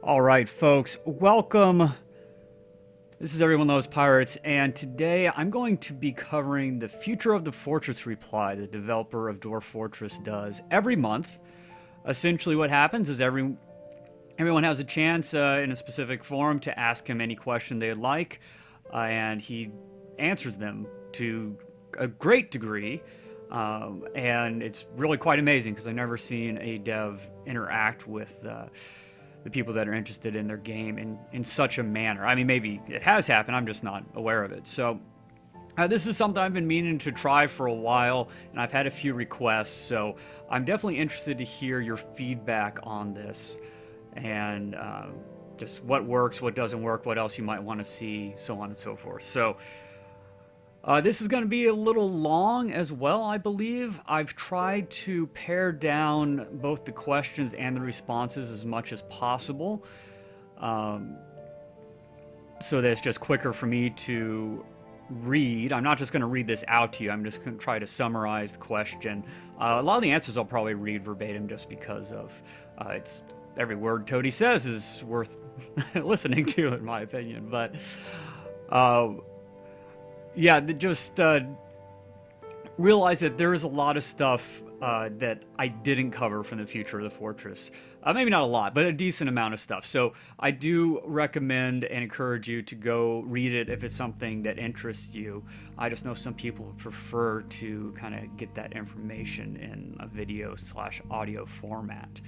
All right, folks, welcome. This is Everyone Loves Pirates, and today I'm going to be covering the Future of the Fortress reply the developer of Dwarf Fortress does every month. Essentially, what happens is everyone has a chance in a specific forum to ask him any question they'd like, and he answers them to a great degree. And it's really quite amazing because I've never seen a dev interact with the people that are interested in their game in such a manner. I mean, maybe it has happened, I'm just not aware of it. So this is something I've been meaning to try for a while, and I've had a few requests, so I'm definitely interested to hear your feedback on this, and just what works, what doesn't work, what else you might want to see, so on and so forth. So this is going to be a little long as well, I believe. I've tried to pare down both the questions and the responses as much as possible, so that it's just quicker for me to read. I'm not just going to read this out to you. I'm just going to try to summarize the question. A lot of the answers I'll probably read verbatim just because of it's every word Toady says is worth listening to, in my opinion. But yeah, just realize that there is a lot of stuff that I didn't cover from the Future of the Fortress. Maybe not a lot, but a decent amount of stuff. So I do recommend and encourage you to go read it if it's something that interests you. I just know some people would prefer to kind of get that information in a video/audio format.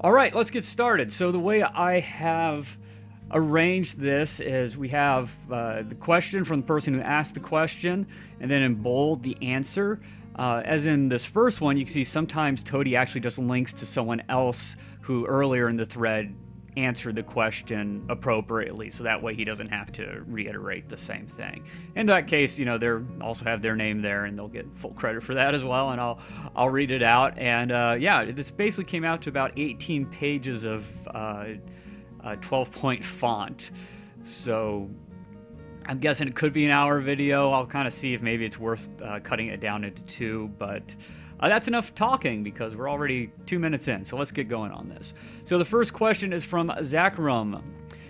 All right, let's get started. So the way I have arranged this is we have the question from the person who asked the question, and then in bold the answer. As in this first one, you can see sometimes Toady actually just links to someone else who earlier in the thread answered the question appropriately, so that way he doesn't have to reiterate the same thing. In that case, you know, they also have their name there, and they'll get full credit for that as well, and I'll read it out. And yeah, this basically came out to about 18 pages of 12-point font, so I'm guessing it could be an hour video. I'll kind of see if maybe it's worth cutting it down into two, but that's enough talking because we're already 2 minutes in, so let's get going on this. So the first question is from Zachrum.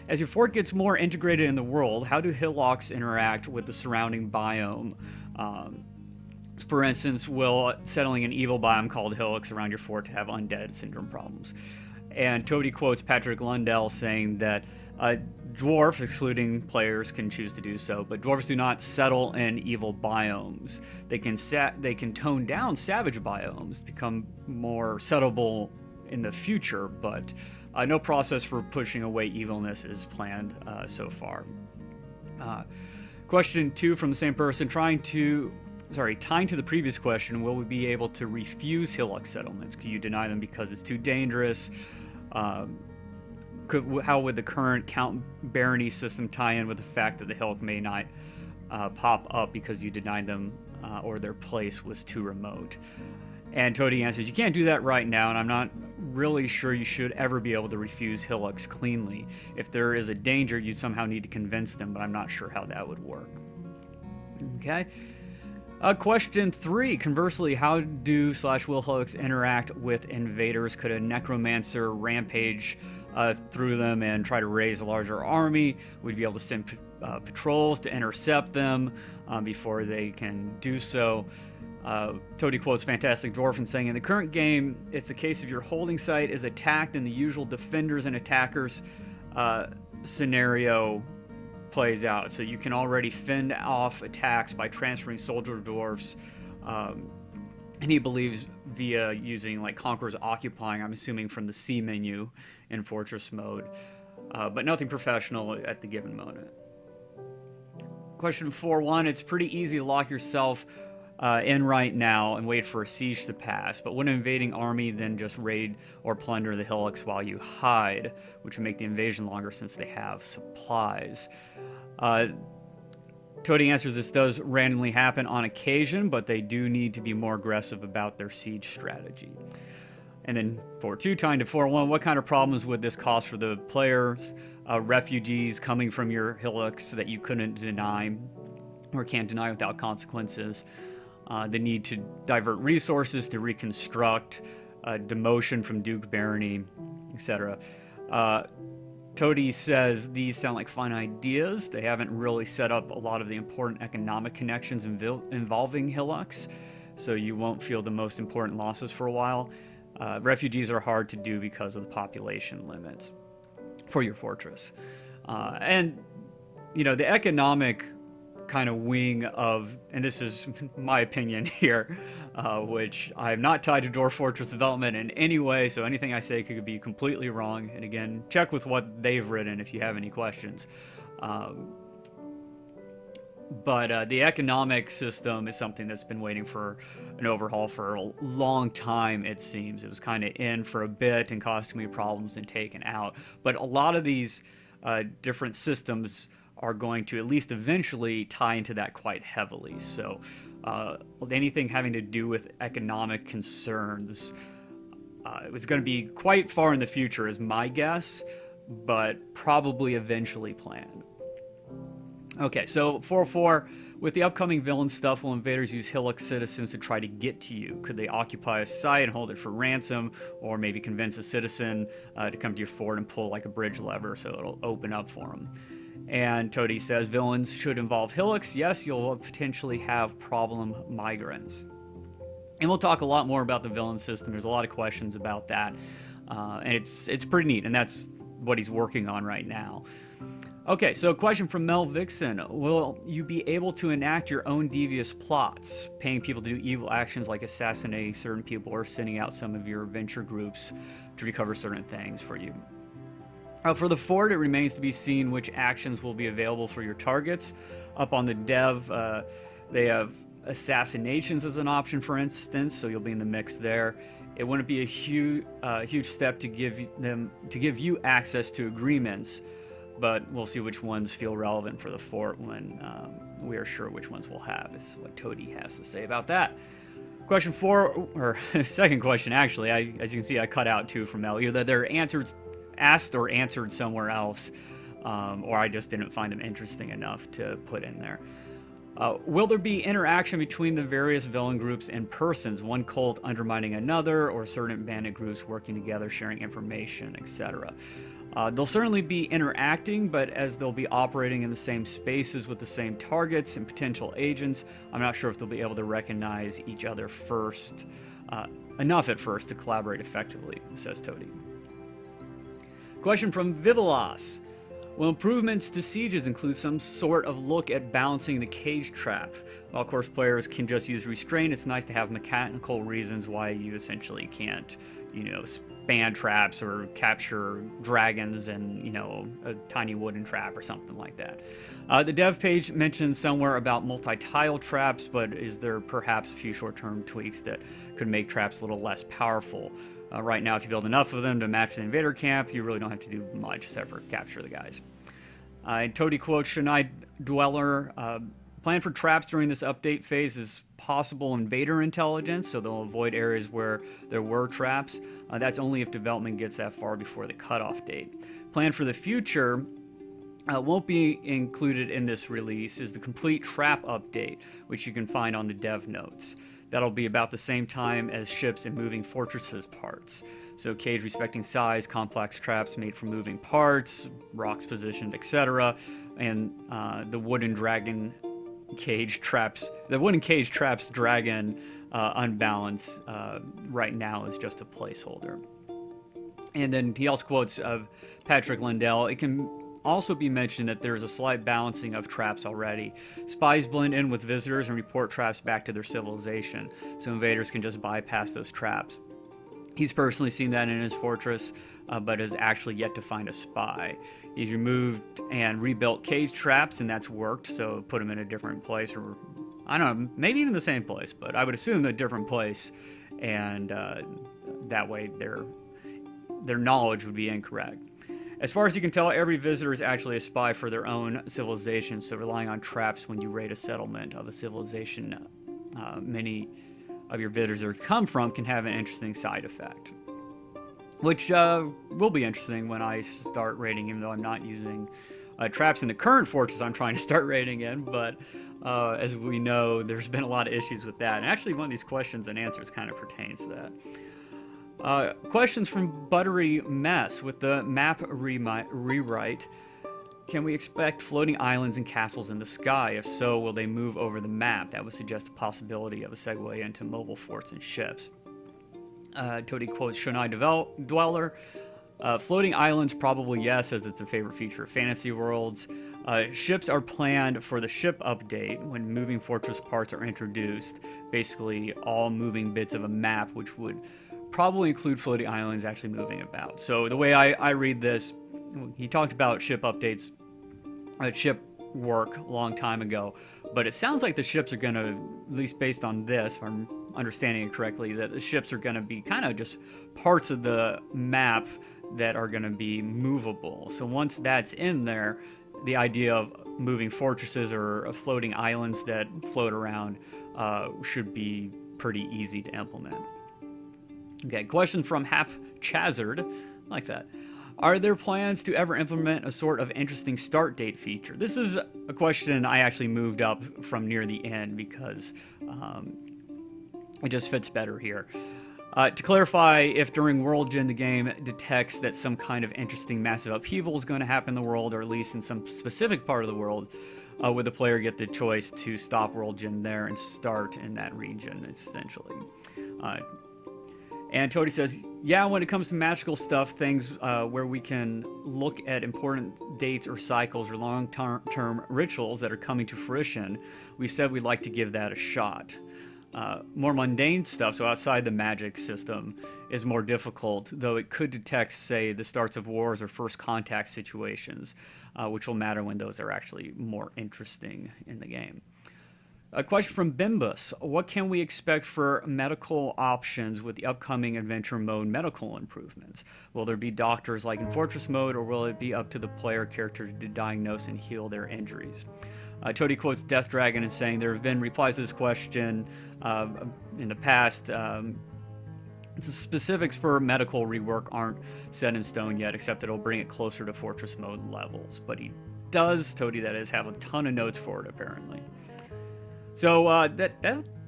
As your fort gets more integrated in the world, how do hillocks interact with the surrounding biome? For instance, will settling an evil biome called hillocks around your fort have undead syndrome problems? And Toady quotes Patrick Lundell saying that dwarfs, excluding players, can choose to do so, but dwarves do not settle in evil biomes. They can tone down savage biomes, become more settleable in the future, but no process for pushing away evilness is planned so far. Question 2 from the same person, tying to the previous question, will we be able to refuse hillock settlements? Could you deny them because it's too dangerous? How would the current Count Barony system tie in with the fact that the hillock may not pop up because you denied them or their place was too remote? And Toady answers, you can't do that right now, and I'm not really sure you should ever be able to refuse hillocks cleanly. If there is a danger, you'd somehow need to convince them, but I'm not sure how that would work. Okay. Question 3. Conversely, how do/will hillocks interact with invaders? Could a necromancer rampage through them and try to raise a larger army? We'd be able to send patrols to intercept them before they can do so. Toady quotes Fantastic Dwarf saying, in the current game, it's a case of your holding site is attacked and the usual defenders and attackers scenario plays out. So you can already fend off attacks by transferring soldier dwarfs, and he believes via using like Conqueror's Occupying, I'm assuming from the C menu in Fortress mode, but nothing professional at the given moment. Question 4.1, it's pretty easy to lock yourself in right now and wait for a siege to pass, but would an invading army then just raid or plunder the hillocks while you hide, which would make the invasion longer since they have supplies? Toady answers, this does randomly happen on occasion, but they do need to be more aggressive about their siege strategy. And then 4.2, tying to 4.1, what kind of problems would this cause for the players? Refugees coming from your hillocks that you couldn't deny or can't deny without consequences. The need to divert resources to reconstruct, demotion from Duke Barony, etc. Toady says these sound like fine ideas. They haven't really set up a lot of the important economic connections involving Hillux, so you won't feel the most important losses for a while. Refugees are hard to do because of the population limits for your fortress. And, you know, the economic kind of wing of, and this is my opinion here, which I have not tied to Dwarf Fortress development in any way, so anything I say could be completely wrong. And again, check with what they've written if you have any questions. But the economic system is something that's been waiting for an overhaul for a long time, it seems. It was kind of in for a bit and caused too many problems and taken out. But a lot of these different systems are going to at least eventually tie into that quite heavily. So anything having to do with economic concerns it's going to be quite far in the future is my guess, but probably eventually planned. Okay, so 404, with the upcoming villain stuff, will invaders use Hillux citizens to try to get to you? Could they occupy a site and hold it for ransom, or maybe convince a citizen to come to your fort and pull like a bridge lever so it'll open up for them? And Toady says villains should involve Hillux. Yes, you'll potentially have problem migrants. And we'll talk a lot more about the villain system. There's a lot of questions about that. And it's pretty neat, and that's what he's working on right now. Okay, so a question from Mel Vixen. Will you be able to enact your own devious plots, paying people to do evil actions like assassinating certain people or sending out some of your venture groups to recover certain things for you? For the fort, it remains to be seen which actions will be available for your targets. Up on the dev, they have assassinations as an option, for instance, so you'll be in the mix there. It wouldn't be a huge step to give you access to agreements, but we'll see which ones feel relevant for the fort when we are sure which ones we'll have. This is what Toady has to say about that. Question 4, or second question actually, as you can see I cut out 2 from Mel. Either they're asked or answered somewhere else, or I just didn't find them interesting enough to put in there. Will there be interaction between the various villain groups and persons, one cult undermining another, or certain bandit groups working together, sharing information, etc.? They'll certainly be interacting, but as they'll be operating in the same spaces with the same targets and potential agents, I'm not sure if they'll be able to recognize each other enough at first to collaborate effectively, says Toady. Question from Vivalas. Will improvements to sieges include some sort of look at balancing the cage trap? While of course players can just use restraint, it's nice to have mechanical reasons why you essentially can't, span traps or capture dragons and, a tiny wooden trap or something like that. The dev page mentions somewhere about multi-tile traps, but is there perhaps a few short-term tweaks that could make traps a little less powerful? Right now, if you build enough of them to match the invader camp, you really don't have to do much except for capture the guys. And Toady quotes, Shanai Dweller, plan for traps during this update phase is possible invader intelligence, so they'll avoid areas where there were traps. That's only if development gets that far before the cutoff date. Plan for the future won't be included in this release is the complete trap update, which you can find on the dev notes. That'll be about the same time as ships and moving fortresses parts. So cage respecting size, complex traps made from moving parts, rocks positioned, etc. And the wooden cage traps dragon unbalance right now is just a placeholder. And then he also quotes Patrick Lindell. It can also be mentioned that there is a slight balancing of traps already. Spies blend in with visitors and report traps back to their civilization, so invaders can just bypass those traps. He's personally seen that in his fortress, but has actually yet to find a spy. He's removed and rebuilt cage traps, and that's worked, so put them in a different place, or I don't know, maybe even the same place, but I would assume a different place, and that way their knowledge would be incorrect. As far as you can tell, every visitor is actually a spy for their own civilization, so relying on traps when you raid a settlement of a civilization many of your visitors come from can have an interesting side effect. Which will be interesting when I start raiding, even though I'm not using traps in the current fortress I'm trying to start raiding in, but as we know, there's been a lot of issues with that. And actually one of these questions and answers kind of pertains to that. Questions from Buttery Mess. With the map rewrite, can we expect floating islands and castles in the sky? If so, will they move over the map? That would suggest a possibility of a segue into mobile forts and ships. Toady quotes Shonai Dweller. Floating islands, probably yes, as it's a favorite feature of fantasy worlds. Ships are planned for the ship update when moving fortress parts are introduced. Basically, all moving bits of a map, which would probably include floating islands actually moving about. So the way I read this, he talked about ship updates, ship work a long time ago, but it sounds like the ships are going to, at least based on this, if I'm understanding it correctly, that the ships are going to be kind of just parts of the map that are going to be movable. So once that's in there, the idea of moving fortresses or floating islands that float around should be pretty easy to implement. Okay, question from Hap Chazard. I like that. Are there plans to ever implement a sort of interesting start date feature? This is a question I actually moved up from near the end because it just fits better here. To clarify, if during World Gen the game detects that some kind of interesting massive upheaval is going to happen in the world, or at least in some specific part of the world, would the player get the choice to stop World Gen there and start in that region, essentially? And Toady says, yeah, when it comes to magical stuff, things where we can look at important dates or cycles or long-term rituals that are coming to fruition, we said we'd like to give that a shot. More mundane stuff, so outside the magic system, is more difficult, though it could detect, say, the starts of wars or first contact situations, which will matter when those are actually more interesting in the game. A question from Bimbus. What can we expect for medical options with the upcoming adventure mode medical improvements? Will there be doctors like in Fortress mode, or will it be up to the player character to diagnose and heal their injuries? Toady quotes Death Dragon and saying there have been replies to this question in the past. The specifics for medical rework aren't set in stone yet, except that it'll bring it closer to Fortress mode levels. But he does, Toady that is, have a ton of notes for it, apparently. So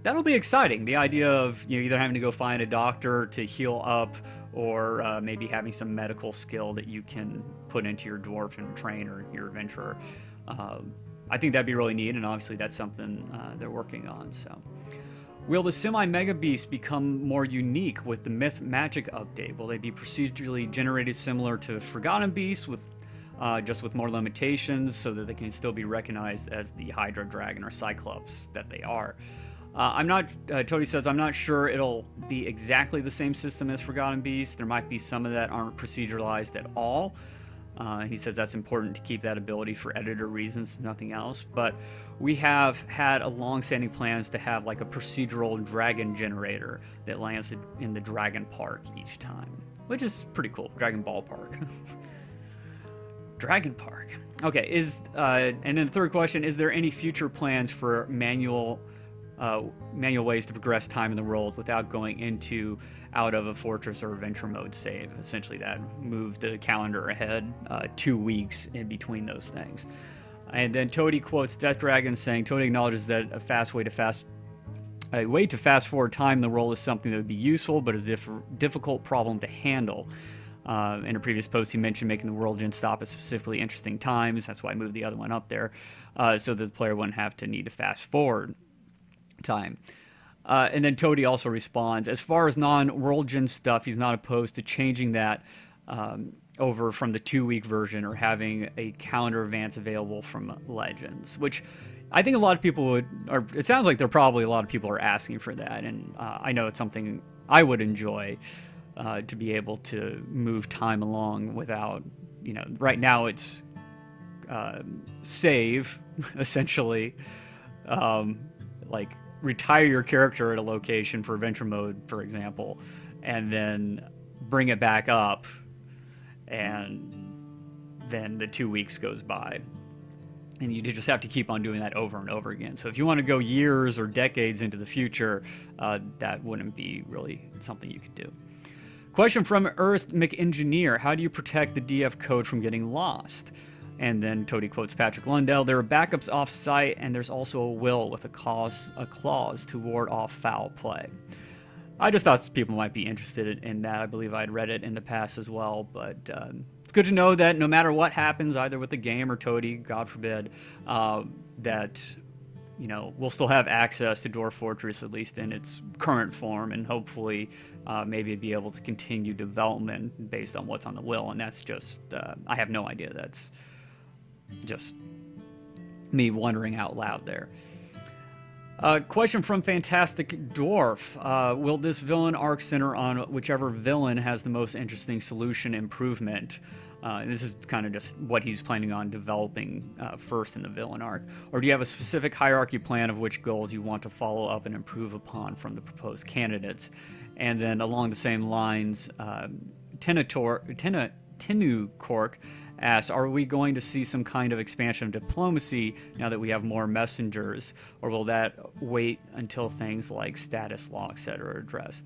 that'll be exciting. The idea of either having to go find a doctor to heal up, or maybe having some medical skill that you can put into your dwarf and train or your adventurer. I think that'd be really neat, and obviously that's something they're working on. So, will the semi-mega beasts become more unique with the Myth Magic update? Will they be procedurally generated similar to Forgotten Beasts, with just with more limitations, so that they can still be recognized as the Hydra Dragon or Cyclops that they are? Toady says, I'm not sure it'll be exactly the same system as Forgotten Beasts. There might be some of that aren't proceduralized at all. He says that's important to keep that ability for editor reasons, if nothing else. But we have had a long-standing plans to have like a procedural dragon generator that lands in the Dragon Park each time, which is pretty cool. Dragon Ball Park. Dragon Park. Okay, and then the third question, is there any future plans for manual ways to progress time in the world without going out of a fortress or adventure mode save? Essentially that moved the calendar ahead 2 weeks in between those things. And then Toady quotes Death Dragon saying, Toady acknowledges that a way to fast forward time in the world is something that would be useful, but is a difficult problem to handle. In a previous post, he mentioned making the world gen stop at specifically interesting times. That's why I moved the other one up there, so that the player wouldn't have to need to fast forward time. And then Toady also responds, as far as non-world gen stuff, he's not opposed to changing that over from the 2-week version, or having a calendar advance available from Legends, which I think a lot of people it sounds like probably a lot of people are asking for that, and I know it's something I would enjoy, to be able to move time along without, right now it's save, essentially, like retire your character at a location for adventure mode, for example, and then bring it back up, and then the 2 weeks goes by. And you just have to keep on doing that over and over again. So if you want to go years or decades into the future, that wouldn't be really something you could do. Question from Earth McEngineer. How do you protect the DF code from getting lost? And then Toady quotes Patrick Lundell. There are backups off-site, and there's also a will with a clause to ward off foul play. I just thought people might be interested in that. I believe I'd read it in the past as well, but it's good to know that no matter what happens, either with the game or Toady, God forbid, that we'll still have access to Dwarf Fortress, at least in its current form, and hopefully maybe be able to continue development based on what's on the will. And that's just, I have no idea. That's just me wondering out loud there. Question from Fantastic Dwarf. Will this villain arc center on whichever villain has the most interesting solution improvement? This is kind of just what he's planning on developing first in the villain arc. Or do you have a specific hierarchy plan of which goals you want to follow up and improve upon from the proposed candidates? And then along the same lines, Tinu Cork asks, are we going to see some kind of expansion of diplomacy now that we have more messengers, or will that wait until things like status law, etc. are addressed?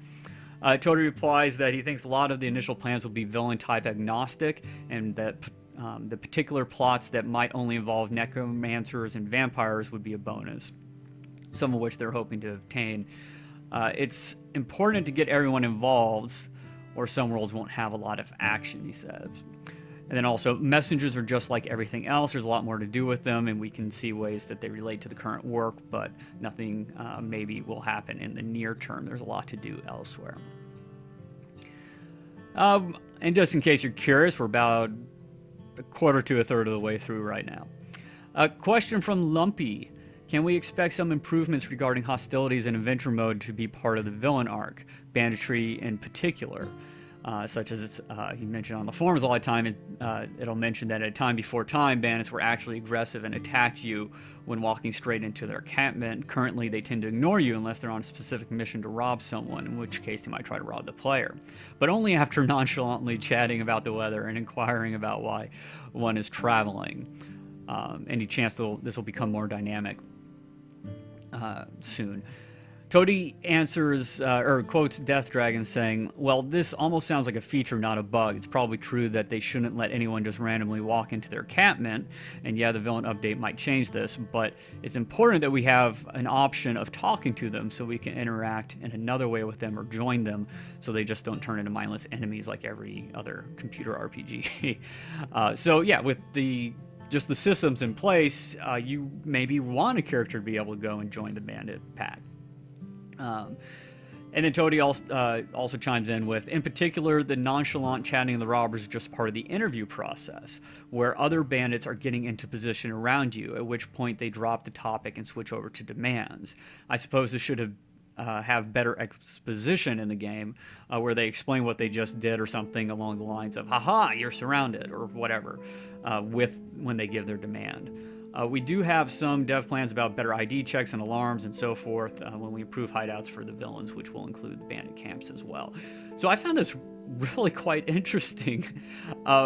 Toady replies that he thinks a lot of the initial plans will be villain-type agnostic, and that the particular plots that might only involve necromancers and vampires would be a bonus, some of which they're hoping to obtain. It's important to get everyone involved, or some worlds won't have a lot of action, he says. And then also, messengers are just like everything else. There's a lot more to do with them, and we can see ways that they relate to the current work, but nothing maybe will happen in the near term. There's a lot to do elsewhere. And just in case you're curious, we're about a quarter to a third of the way through right now. A question from Lumpy. Can we expect some improvements regarding hostilities and adventure mode to be part of the villain arc, banditry in particular? Such as he mentioned on the forums all the time, it'll mention that at a time before time, bandits were actually aggressive and attacked you when walking straight into their encampment. Currently, they tend to ignore you unless they're on a specific mission to rob someone, in which case they might try to rob the player. But only after nonchalantly chatting about the weather and inquiring about why one is traveling. Any chance this will become more dynamic soon. Toady answers, or quotes Death Dragon saying, well, this almost sounds like a feature, not a bug. It's probably true that they shouldn't let anyone just randomly walk into their encampment, and yeah, the villain update might change this, but it's important that we have an option of talking to them so we can interact in another way with them or join them so they just don't turn into mindless enemies like every other computer RPG. So yeah, with just the systems in place, you maybe want a character to be able to go and join the bandit pack. And then Toady also chimes in with, in particular, the nonchalant chatting of the robbers is just part of the interview process, where other bandits are getting into position around you, at which point they drop the topic and switch over to demands. I suppose this should have better exposition in the game, where they explain what they just did or something along the lines of, haha, you're surrounded, or whatever, when they give their demand. We do have some dev plans about better ID checks and alarms and so forth when we improve hideouts for the villains, which will include the bandit camps as well. So I found this really quite interesting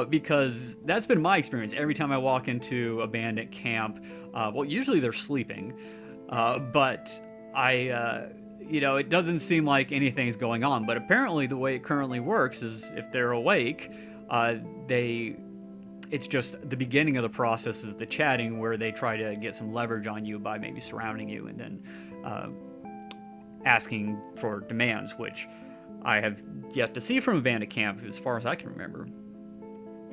because that's been my experience. Every time I walk into a bandit camp, well, usually they're sleeping, but it doesn't seem like anything's going on. But apparently the way it currently works is if they're awake, it's just the beginning of the process is the chatting, where they try to get some leverage on you by maybe surrounding you and then asking for demands, which I have yet to see from a bandit camp as far as I can remember.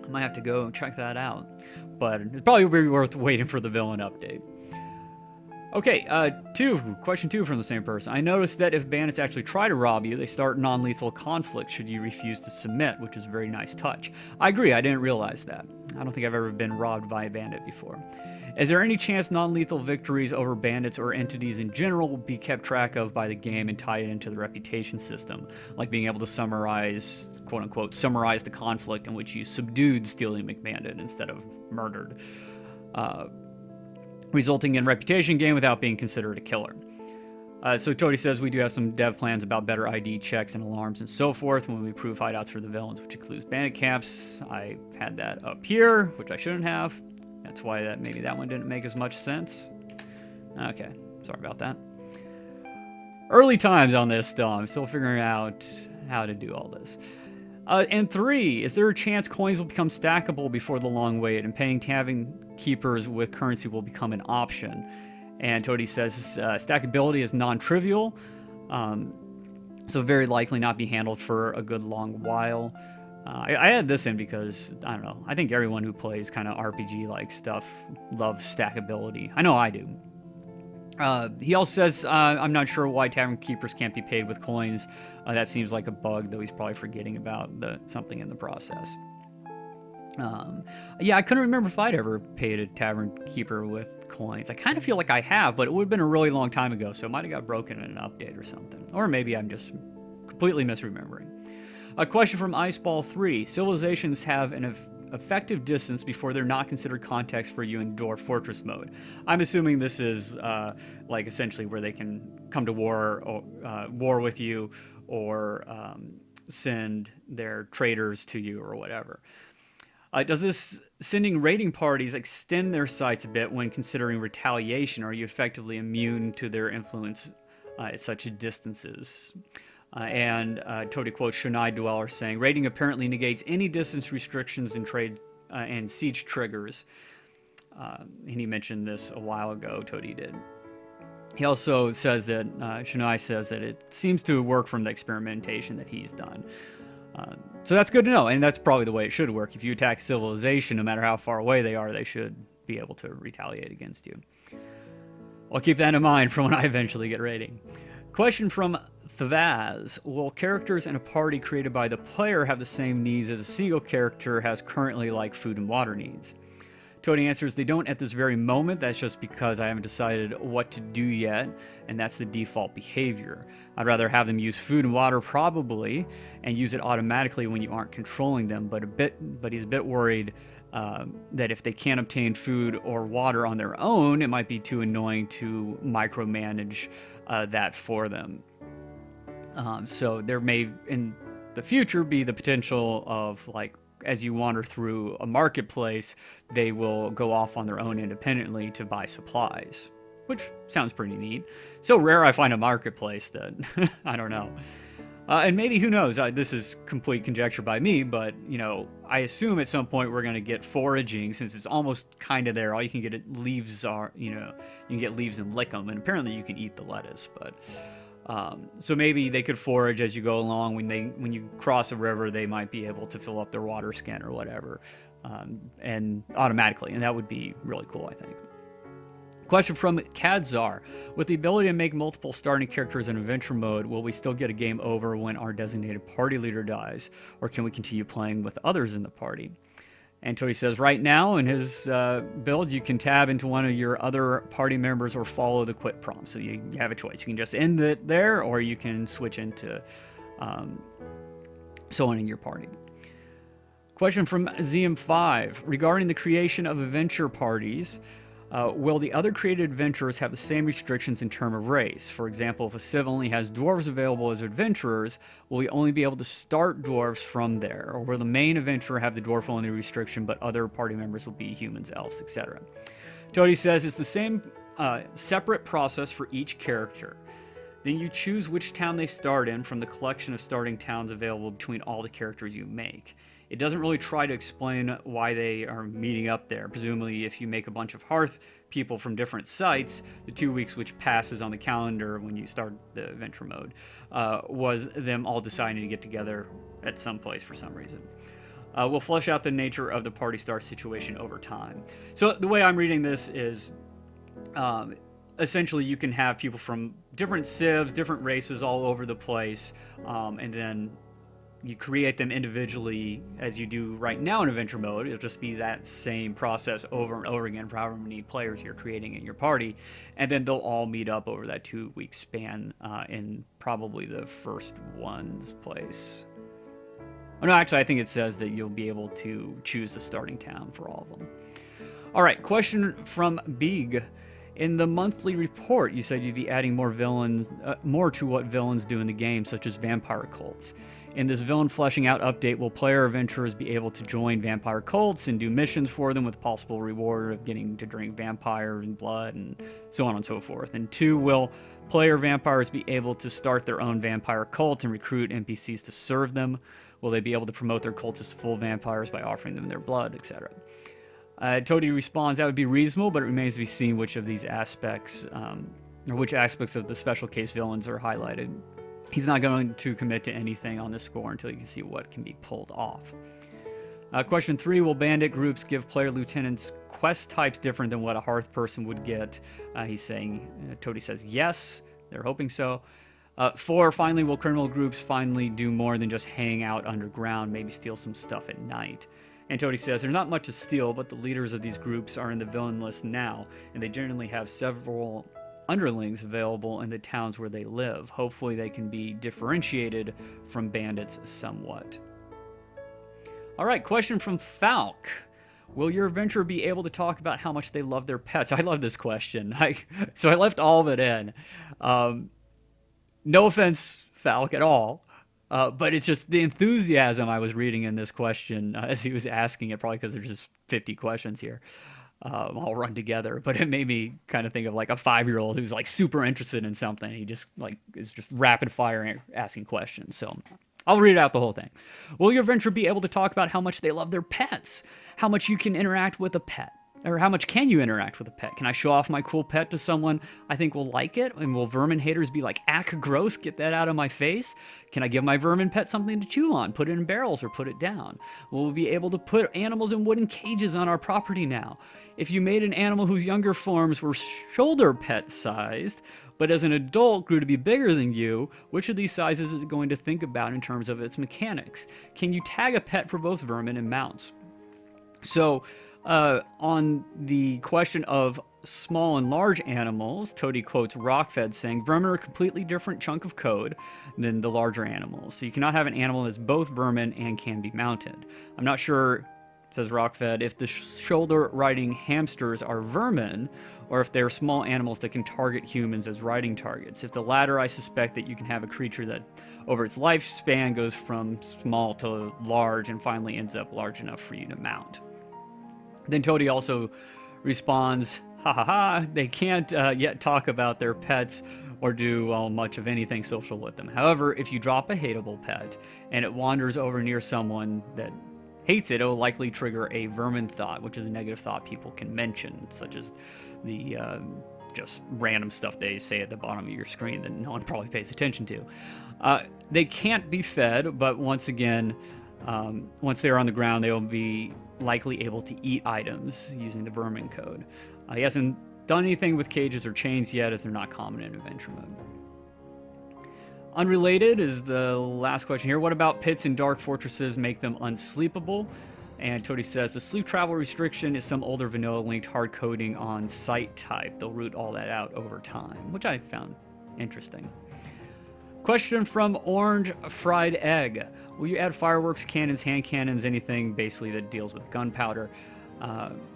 I might have to go and check that out, but it's probably be worth waiting for the villain update. Okay, question 2 from the same person. I noticed that if bandits actually try to rob you, they start non-lethal conflict should you refuse to submit, which is a very nice touch. I agree, I didn't realize that. I don't think I've ever been robbed by a bandit before. Is there any chance non-lethal victories over bandits or entities in general will be kept track of by the game and tied into the reputation system? Like being able to summarize, quote-unquote, summarize the conflict in which you subdued Steely McBandit instead of murdered. Resulting in reputation gain without being considered a killer. So Toady says we do have some dev plans about better ID checks and alarms and so forth when we improve hideouts for the villains, which includes bandit camps. I had that up here, which I shouldn't have. That's why maybe that one didn't make as much sense. Okay, sorry about that. Early times on this still. I'm still figuring out how to do all this. And 3, is there a chance coins will become stackable before the long wait and paying tavern keepers with currency will become an option? And Toady says stackability is non-trivial. so very likely not be handled for a good long while. I add this in because, I don't know, I think everyone who plays kind of RPG-like stuff loves stackability. I know I do. He also says, I'm not sure why tavern keepers can't be paid with coins. That seems like a bug, though he's probably forgetting about something in the process. Yeah, I couldn't remember if I'd ever paid a tavern keeper with coins. I kind of feel like I have, but it would have been a really long time ago, so it might have got broken in an update or something. Or maybe I'm just completely misremembering. A question from Iceball3. Civilizations have an effective distance before they're not considered context for you in Dwarf Fortress mode. I'm assuming this is like essentially where they can come to war with you, or send their traders to you or whatever. Does this sending raiding parties extend their sights a bit when considering retaliation? Or are you effectively immune to their influence at such distances? And Toady quotes Shunai Dweller saying, raiding apparently negates any distance restrictions in trade and siege triggers. And he mentioned this a while ago, Toady did. He also says that, Shunai says that it seems to work from the experimentation that he's done. So that's good to know, and that's probably the way it should work. If you attack civilization, no matter how far away they are, they should be able to retaliate against you. I'll keep that in mind for when I eventually get raiding. Question from Thavaz. Will characters in a party created by the player have the same needs as a single character has currently, like food and water needs? Toady answers, they don't at this very moment. That's just because I haven't decided what to do yet, and that's the default behavior. I'd rather have them use food and water probably, and use it automatically when you aren't controlling them, but he's a bit worried that if they can't obtain food or water on their own, it might be too annoying to micromanage that for them. So there may, in the future, be the potential of, like, as you wander through a marketplace, they will go off on their own independently to buy supplies, which sounds pretty neat. So rare I find a marketplace that, I don't know. And maybe, who knows, this is complete conjecture by me, but, you know, I assume at some point we're going to get foraging, since it's almost kind of there. All you can get at leaves are, you know, you can get leaves and lick them, and apparently you can eat the lettuce, but... so maybe they could forage as you go along. When you cross a river, they might be able to fill up their water skin or whatever, and automatically, and that would be really cool, I think. Question from Kadzar. With the ability to make multiple starting characters in adventure mode, will we still get a game over when our designated party leader dies, or can we continue playing with others in the party? And Toady says, right now in his build, you can tab into one of your other party members or follow the quit prompt. So you have a choice. You can just end it there, or you can switch into soloing your party. Question from ZM5. Regarding the creation of adventure parties, will the other created adventurers have the same restrictions in terms of race? For example, if a civ only has dwarves available as adventurers, will we only be able to start dwarves from there? Or will the main adventurer have the dwarf-only restriction, but other party members will be humans, elves, etc.? Toady says it's the same separate process for each character. Then you choose which town they start in from the collection of starting towns available between all the characters you make. It doesn't really try to explain why they are meeting up there. Presumably, if you make a bunch of Hearth people from different sites, the 2 weeks which passes on the calendar when you start the adventure mode was them all deciding to get together at some place for some reason. We'll flesh out the nature of the party start situation over time. So the way I'm reading this is essentially you can have people from different civs, different races all over the place, and then you create them individually as you do right now in adventure mode. It'll just be that same process over and over again for however many players you're creating in your party, and then they'll all meet up over that 2 week span in probably the first one's place. Oh no, actually I think it says that you'll be able to choose the starting town for all of them. Alright, question from Big. In the monthly report, you said you'd be adding more villains, more to what villains do in the game, such as vampire cults. In this villain fleshing out update, will player adventurers be able to join vampire cults and do missions for them with possible reward of getting to drink vampire and blood and so on and so forth? And 2, will player vampires be able to start their own vampire cult and recruit NPCs to serve them? Will they be able to promote their cultists to full vampires by offering them their blood, etc.? Toady responds, that would be reasonable, but it remains to be seen which of these aspects, or which aspects of the special case villains are highlighted. he's not going to commit to anything on this score until you can see what can be pulled off. Question 3, will bandit groups give player lieutenants quest types different than what a hearth person would get? He's saying, Toady says yes, they're hoping so. 4, finally, will criminal groups finally do more than just hang out underground, maybe steal some stuff at night? And Toady says, there's not much to steal, but the leaders of these groups are in the villain list now, and they generally have several underlings available in the towns where they live. Hopefully they can be differentiated from bandits somewhat. All right, question from Falk. Will your adventurer be able to talk about how much they love their pets? I love this question. So I left all of it in. No offense, Falk, at all. But it's just the enthusiasm I was reading in this question as he was asking it, probably because there's just 50 questions here. All run together, but it made me kind of think of like a 5-year-old who's like super interested in something. He just like is just rapid fire asking questions. So I'll read out the whole thing. Will your adventurer be able to talk about how much they love their pets? How much you can interact with a pet? Or how much can you interact with a pet? Can I show off my cool pet to someone I think will like it? And will vermin haters be like, ack, gross, get that out of my face? Can I give my vermin pet something to chew on, put it in barrels, or put it down? Will we be able to put animals in wooden cages on our property now? If you made an animal whose younger forms were shoulder pet sized, but as an adult grew to be bigger than you, which of these sizes is it going to think about in terms of its mechanics? Can you tag a pet for both vermin and mounts? So, on the question of small and large animals, Toady quotes Rockfed saying, vermin are a completely different chunk of code than the larger animals. So you cannot have an animal that's both vermin and can be mounted. I'm not sure, says Rockfed, if the shoulder-riding hamsters are vermin, or if they're small animals that can target humans as riding targets. If the latter, I suspect that you can have a creature that over its lifespan goes from small to large and finally ends up large enough for you to mount. Then Toady also responds, ha ha ha, they can't yet talk about their pets or do much of anything social with them. However, if you drop a hateable pet and it wanders over near someone that hates it, will likely trigger a vermin thought, which is a negative thought people can mention, such as the just random stuff they say at the bottom of your screen that no one probably pays attention to. They can't be fed, but once again, once they're on the ground, they will be likely able to eat items using the vermin code. He hasn't done anything with cages or chains yet, as they're not common in adventure mode. Unrelated is the last question here. What about pits in dark fortresses make them unsleepable? And Toady says the sleep travel restriction is some older vanilla linked hard coding on site type. They'll root all that out over time, which I found interesting. Question from Orange Fried Egg. Will you add fireworks, cannons, hand cannons, anything basically that deals with gunpowder?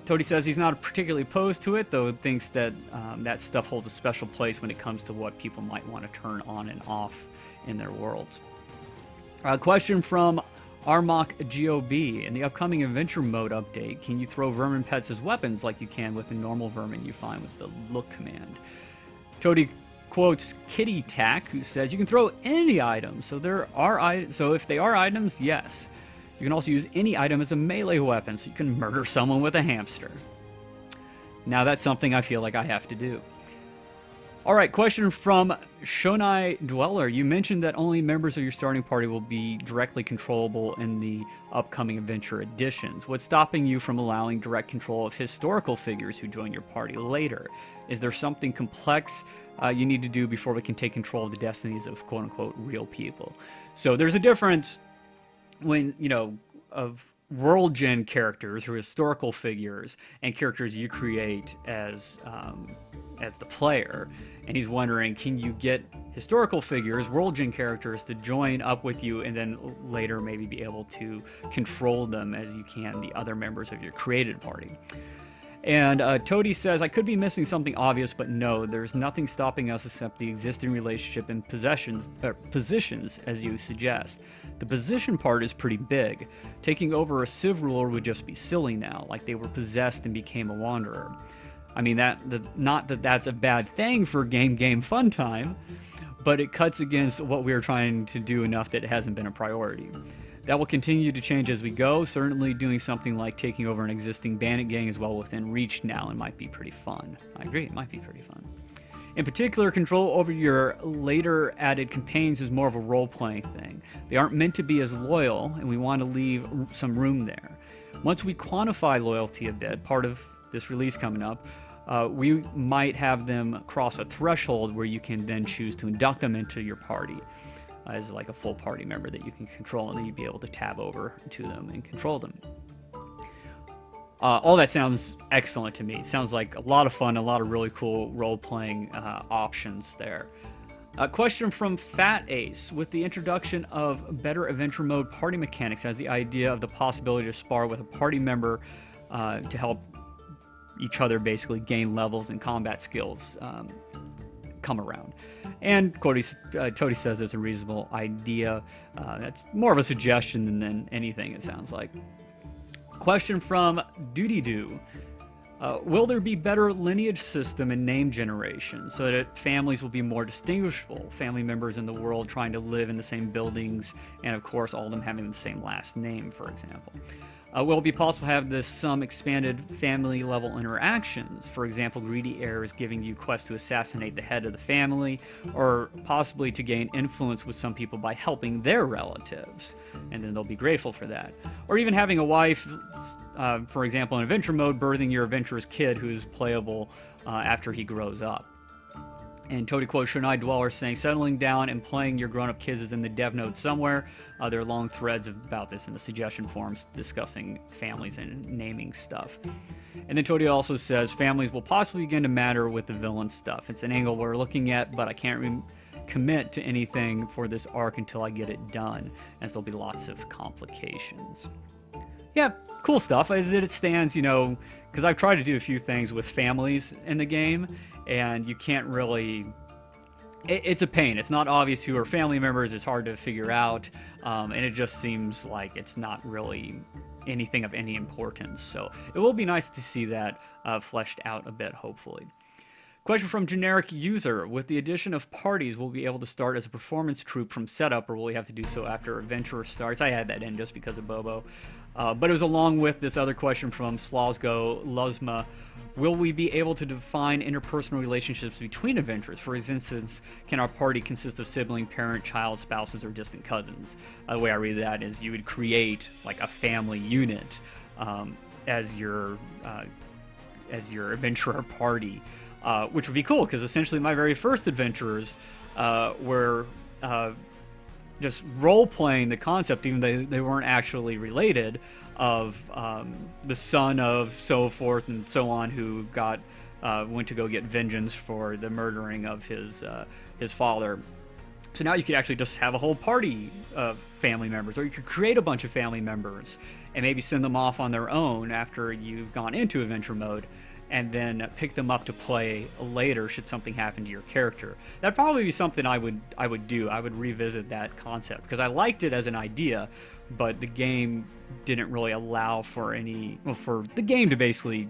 Toady says he's not particularly opposed to it, though thinks that that stuff holds a special place when it comes to what people might want to turn on and off in their worlds. Question from Armok GOB. In the upcoming adventure mode update, can you throw vermin pets as weapons like you can with the normal vermin you find with the look command? Toady quotes Kitty Tack, who says you can throw any item. So if they are items, yes. You can also use any item as a melee weapon, so you can murder someone with a hamster. Now that's something I feel like I have to do. All right, question from Shonai Dweller. You mentioned that only members of your starting party will be directly controllable in the upcoming adventure editions. What's stopping you from allowing direct control of historical figures who join your party later? Is there something complex you need to do before we can take control of the destinies of quote-unquote real people? So there's a difference when, of world gen characters who are historical figures and characters you create as the player. And he's wondering, can you get historical figures, world gen characters, to join up with you and then later maybe be able to control them as you can the other members of your created party? And Toady says, I could be missing something obvious, but no, there's nothing stopping us except the existing relationship and positions, as you suggest. The position part is pretty big. Taking over a Civ ruler would just be silly now, like they were possessed and became a wanderer. I mean, not that that's a bad thing for game fun time, but it cuts against what we are trying to do enough that it hasn't been a priority. That will continue to change as we go. Certainly doing something like taking over an existing bandit gang is well within reach now and might be pretty fun. I agree, it might be pretty fun. In particular, control over your later added companions is more of a role-playing thing. They aren't meant to be as loyal, and we want to leave some room there. Once we quantify loyalty a bit, part of this release coming up, we might have them cross a threshold where you can then choose to induct them into your party as like a full party member that you can control, and then you'd be able to tab over to them and control them. All that sounds excellent to me. It sounds like a lot of fun, a lot of really cool role-playing options there. A question from Fat Ace. With the introduction of better adventure mode party mechanics, has the idea of the possibility to spar with a party member to help each other basically gain levels and combat skills come around. And Toady says it's a reasonable idea. That's more of a suggestion than anything, it sounds like. Question from Doody Doo. Will there be better lineage system and name generation so that families will be more distinguishable? Family members in the world trying to live in the same buildings, and of course all of them having the same last name, for example. Will it be possible to have some expanded family level interactions? For example, greedy heirs giving you quests to assassinate the head of the family, or possibly to gain influence with some people by helping their relatives, and then they'll be grateful for that. Or even having a wife, for example, in adventure mode, birthing your adventurous kid who's playable after he grows up. And Toady quotes Shonai Dweller saying, settling down and playing your grown-up kids is in the dev note somewhere. There are long threads about this in the suggestion forums discussing families and naming stuff. And then Toady also says, families will possibly begin to matter with the villain stuff. It's an angle we're looking at, but I can't commit to anything for this arc until I get it done, as there'll be lots of complications. Yeah, cool stuff as it stands, you know, because I've tried to do a few things with families in the game, and you can't really... It's a pain. It's not obvious who are family members. It's hard to figure out, and it just seems like it's not really anything of any importance. So it will be nice to see that fleshed out a bit, hopefully. Question from Generic User. With the addition of parties, will we be able to start as a performance troupe from setup, or will we have to do so after Adventurer starts? I had that in just because of Bobo. But it was along with this other question from Slosgo Luzma. Will we be able to define interpersonal relationships between adventurers? For instance, can our party consist of sibling, parent, child, spouses, or distant cousins? The way I read that is you would create like a family unit as your adventurer party, which would be cool because essentially my very first adventurers were just role-playing the concept, even though they weren't actually related, of the son of so forth and so on who went to go get vengeance for the murdering of his father. So now you could actually just have a whole party of family members, or you could create a bunch of family members and maybe send them off on their own after you've gone into adventure mode, and then pick them up to play later should something happen to your character. That'd probably be something I would do. I would revisit that concept because I liked it as an idea, but the game didn't really allow for the game to basically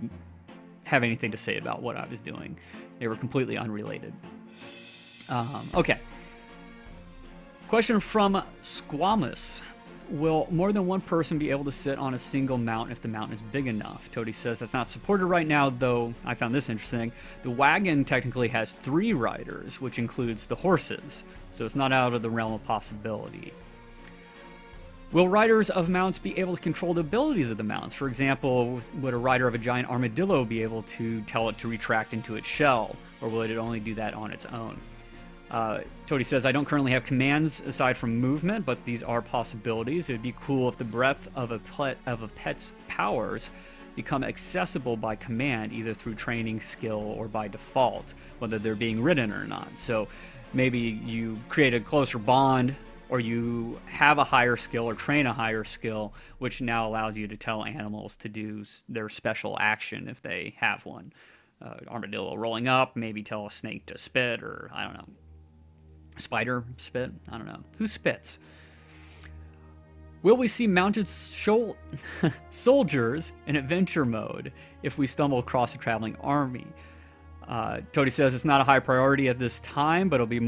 have anything to say about what I was doing. They were completely unrelated. Okay. Question from Squamous. Will more than one person be able to sit on a single mount if the mount is big enough? Toady says that's not supported right now, though I found this interesting. The wagon technically has 3 riders, which includes the horses, so it's not out of the realm of possibility. Will riders of mounts be able to control the abilities of the mounts? For example, would a rider of a giant armadillo be able to tell it to retract into its shell, or will it only do that on its own? Toady says, I don't currently have commands aside from movement, but these are possibilities. It would be cool if the breadth of a pet's powers become accessible by command, either through training, skill, or by default, whether they're being ridden or not. So maybe you create a closer bond, or you have a higher skill or train a higher skill, which now allows you to tell animals to do their special action if they have one. Armadillo rolling up, maybe tell a snake to spit, or I don't know. Spider spit? I don't know. Who spits? Will we see mounted soldiers in adventure mode if we stumble across a traveling army? Toady says it's not a high priority at this time, but it'll be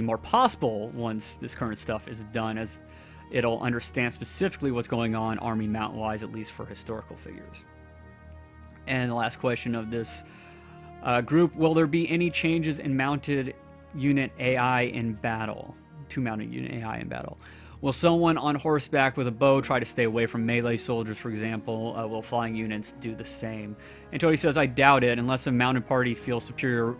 more possible once this current stuff is done, as it'll understand specifically what's going on army mount-wise, at least for historical figures. And the last question of this Group, will there be any changes in mounted unit AI in battle? To mounted unit AI in battle. Will someone on horseback with a bow try to stay away from melee soldiers, for example? Will flying units do the same? And Tony says, I doubt it, unless a mounted party feels superior,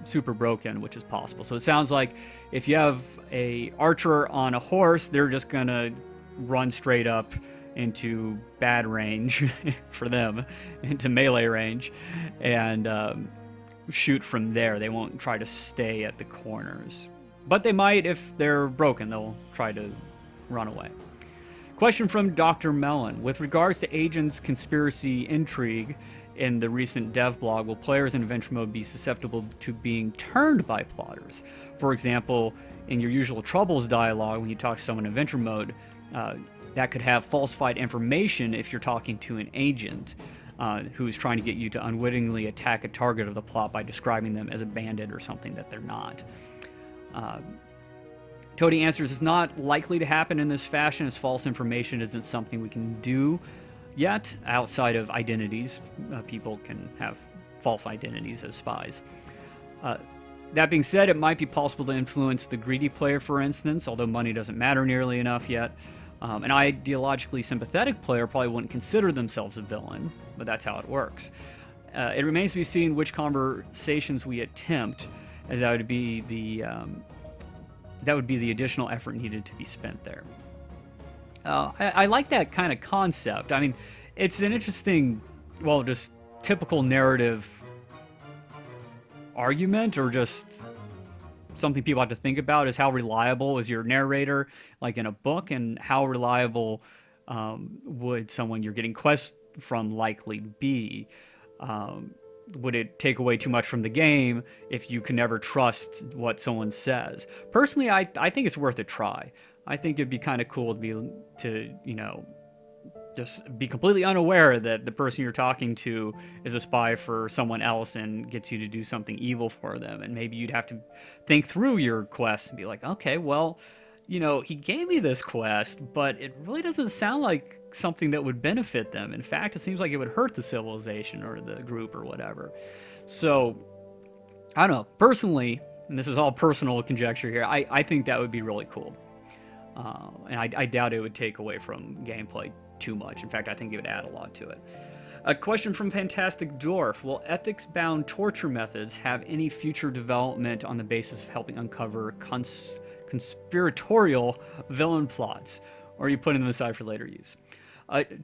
super broken, which is possible. So it sounds like if you have a archer on a horse, they're just going to run straight up into bad range for them, into melee range, and shoot from there. They won't try to stay at the corners. But they might, if they're broken, they'll try to run away. Question from Dr. Mellon. With regards to agents' conspiracy intrigue in the recent dev blog, will players in adventure mode be susceptible to being turned by plotters? For example, in your usual troubles dialogue, when you talk to someone in adventure mode, that could have falsified information if you're talking to an agent who's trying to get you to unwittingly attack a target of the plot by describing them as a bandit or something that they're not. Toady answers, it's not likely to happen in this fashion, as false information isn't something we can do yet outside of identities. People can have false identities as spies. That being said, it might be possible to influence the greedy player, for instance, although money doesn't matter nearly enough yet. An ideologically sympathetic player probably wouldn't consider themselves a villain, but that's how it works. It remains to be seen which conversations we attempt, as that would be the additional effort needed to be spent there. I like that kind of concept. I mean, it's an interesting, well, just typical narrative argument, or just something people have to think about, is how reliable is your narrator, like in a book, and how reliable would someone you're getting quests from likely be? Would it take away too much from the game if you can never trust what someone says? Personally, I think it's worth a try. I think it'd be kind of cool to just be completely unaware that the person you're talking to is a spy for someone else and gets you to do something evil for them. And maybe you'd have to think through your quest and be like, okay, well, he gave me this quest, but it really doesn't sound like something that would benefit them. In fact, it seems like it would hurt the civilization or the group or whatever. So, I don't know. Personally, and this is all personal conjecture here, I think that would be really cool. And I doubt it would take away from gameplay too much. In fact, I think it would add a lot to it. A question from Fantastic Dwarf. Will ethics-bound torture methods have any future development on the basis of helping uncover conspiratorial villain plots, or are you putting them aside for later use?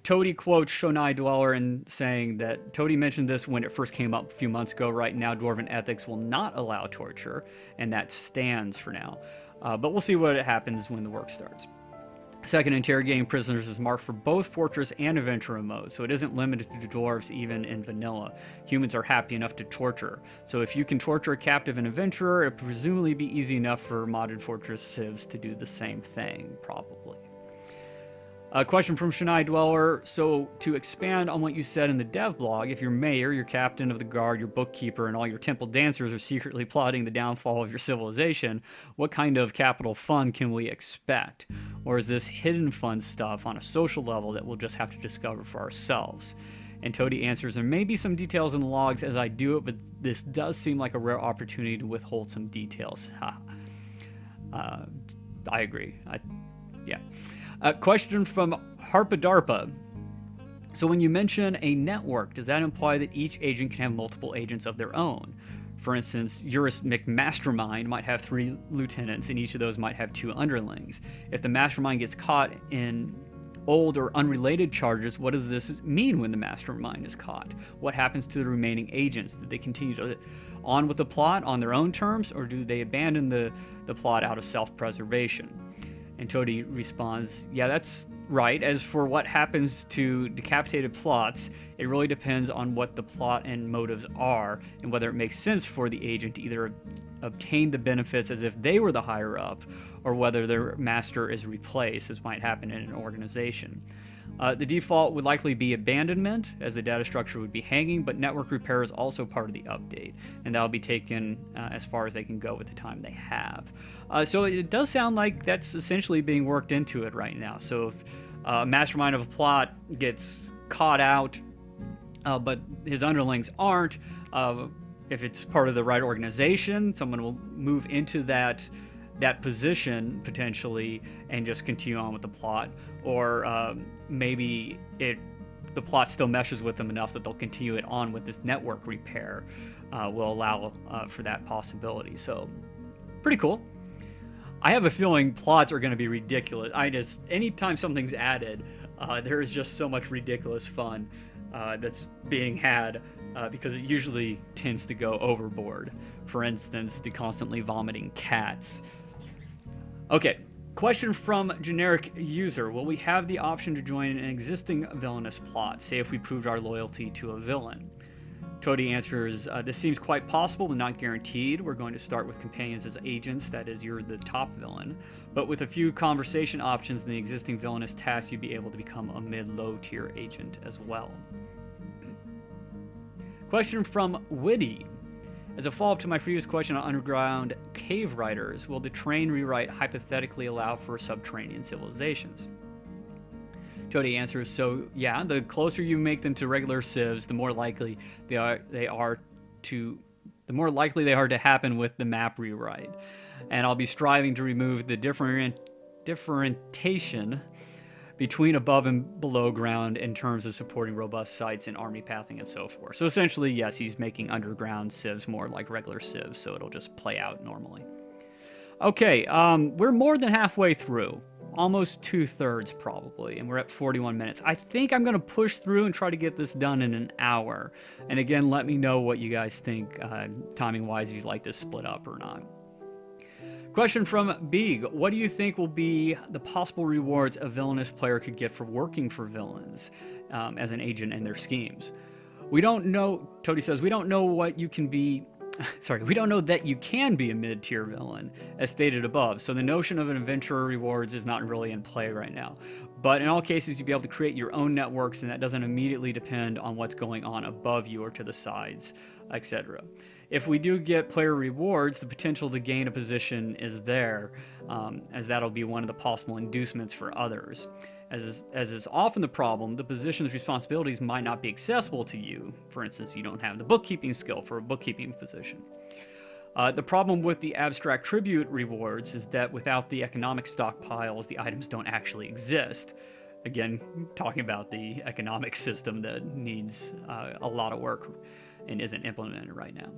Toady quotes Shonai Dweller in saying that Toady mentioned this when it first came up a few months ago. Right now, Dwarven ethics will not allow torture, and that stands for now. But we'll see what happens when the work starts. Second, interrogating prisoners is marked for both Fortress and Adventurer mode, so it isn't limited to dwarves even in vanilla. Humans are happy enough to torture, so if you can torture a captive in Adventurer, it would presumably be easy enough for modded Fortress civs to do the same thing, probably. A question from Shonai Dweller. So, to expand on what you said in the dev blog, if your mayor, your captain of the guard, your bookkeeper, and all your temple dancers are secretly plotting the downfall of your civilization, what kind of capital fund can we expect? Or is this hidden fund stuff on a social level that we'll just have to discover for ourselves? And Toady answers, there may be some details in the logs as I do it, but this does seem like a rare opportunity to withhold some details. I agree. Yeah. A question from Harpadarpa. So when you mention a network, does that imply that each agent can have multiple agents of their own? For instance, Eurus McMastermind might have 3 lieutenants, and each of those might have 2 underlings. If the mastermind gets caught in old or unrelated charges, what does this mean when the mastermind is caught? What happens to the remaining agents? Do they continue on with the plot on their own terms, or do they abandon the plot out of self-preservation? And Toady responds, yeah, that's right. As for what happens to decapitated plots, it really depends on what the plot and motives are, and whether it makes sense for the agent to either obtain the benefits as if they were the higher up, or whether their master is replaced, as might happen in an organization. The default would likely be abandonment, as the data structure would be hanging, but network repair is also part of the update, and that'll be taken as far as they can go with the time they have. So it does sound like that's essentially being worked into it right now. So if a mastermind of a plot gets caught out, but his underlings aren't, if it's part of the right organization, someone will move into that position potentially and just continue on with the plot, or maybe the plot still meshes with them enough that they'll continue it on with this network repair. Will allow for that possibility. So pretty cool. I have a feeling plots are going to be ridiculous. Anytime something's added, there is just so much ridiculous fun that's being had because it usually tends to go overboard. For instance, the constantly vomiting cats. Okay, question from generic user. Will we have the option to join an existing villainous plot, say if we proved our loyalty to a villain? Toady answers, this seems quite possible but not guaranteed. We're going to start with companions as agents, that is, you're the top villain. But with a few conversation options in the existing villainous task, you'd be able to become a mid-low tier agent as well. Question from Witty. As a follow-up to my previous question on underground cave writers, will the train rewrite hypothetically allow for subterranean civilizations? Toady answers, so yeah, the closer you make them to regular civs, the more likely they are to happen with the map rewrite. And I'll be striving to remove the differentiation between above and below ground in terms of supporting robust sites and army pathing and so forth. So essentially, yes, he's making underground civs more like regular civs, so it'll just play out normally. Okay, we're more than halfway through. Almost 2/3 probably, and we're at 41 minutes. I think I'm going to push through and try to get this done in an hour. And again, let me know what you guys think, timing-wise, if you'd like this split up or not. Question from Beeg. What do you think will be the possible rewards a villainous player could get for working for villains as an agent in their schemes? We don't know, Toady says, we don't know what you can be... Sorry, we don't know that you can be a mid-tier villain, as stated above, so the notion of an adventurer rewards is not really in play right now. But in all cases, you'd be able to create your own networks, and that doesn't immediately depend on what's going on above you or to the sides, etc. If we do get player rewards, the potential to gain a position is there, as that'll be one of the possible inducements for others. As is often the problem, the position's responsibilities might not be accessible to you. For instance, you don't have the bookkeeping skill for a bookkeeping position. The problem with the abstract tribute rewards is that without the economic stockpiles, the items don't actually exist. Again, talking about the economic system that needs a lot of work and isn't implemented right now.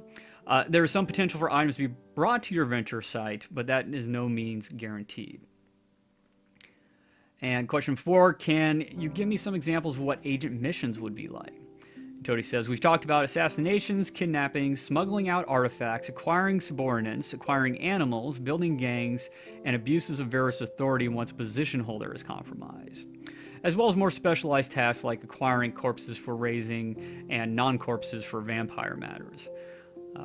There is some potential for items to be brought to your venture site, but that is no means guaranteed. And question 4, can you give me some examples of what agent missions would be like? Toady says, we've talked about assassinations, kidnappings, smuggling out artifacts, acquiring subordinates, acquiring animals, building gangs, and abuses of various authority once a position holder is compromised. As well as more specialized tasks like acquiring corpses for raising and non-corpses for vampire matters.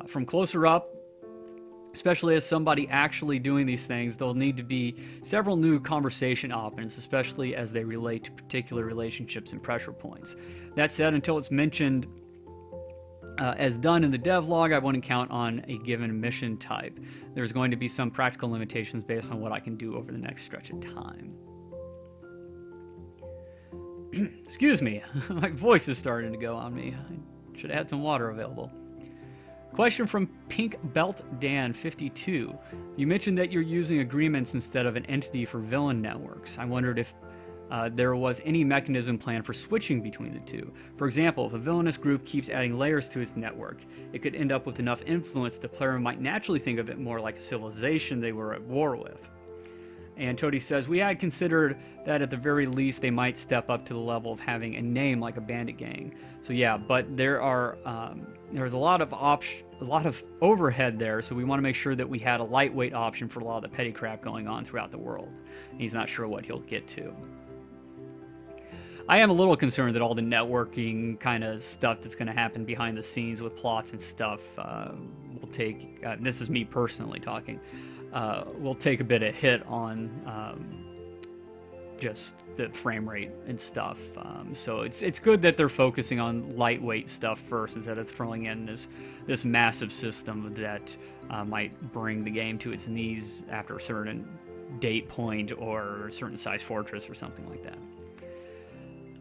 From closer up, especially as somebody actually doing these things, there'll need to be several new conversation options, especially as they relate to particular relationships and pressure points. That said, until it's mentioned as done in the devlog, I wouldn't count on a given mission type. There's going to be some practical limitations based on what I can do over the next stretch of time. Excuse me, my voice is starting to go on me. I should have had some water available. Question from Pink Belt Dan 52. You mentioned that you're using agreements instead of an entity for villain networks. I wondered if there was any mechanism planned for switching between the two. For example, if a villainous group keeps adding layers to its network, it could end up with enough influence the player might naturally think of it more like a civilization they were at war with. And Toady says, we had considered that at the very least they might step up to the level of having a name like a bandit gang. So yeah, but there's a lot of overhead there, so we want to make sure that we had a lightweight option for a lot of the petty crap going on throughout the world. And he's not sure what he'll get to. I am a little concerned that all the networking kind of stuff that's going to happen behind the scenes with plots and stuff will take, this is me personally talking, will take a bit of hit on just the frame rate and stuff. So it's good that they're focusing on lightweight stuff first instead of throwing in this massive system that might bring the game to its knees after a certain date point or a certain size fortress or something like that.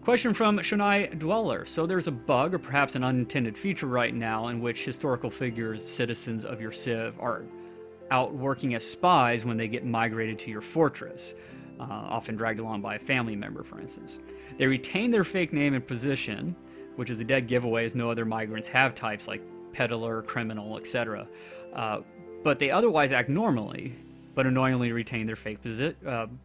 Question from Shonai Dweller. So there's a bug, or perhaps an unintended feature right now, in which historical figures, citizens of your civ, are out working as spies when they get migrated to your fortress, often dragged along by a family member, for instance. They retain their fake name and position, which is a dead giveaway as no other migrants have types like peddler, criminal, etc. But they otherwise act normally, but annoyingly retain their fake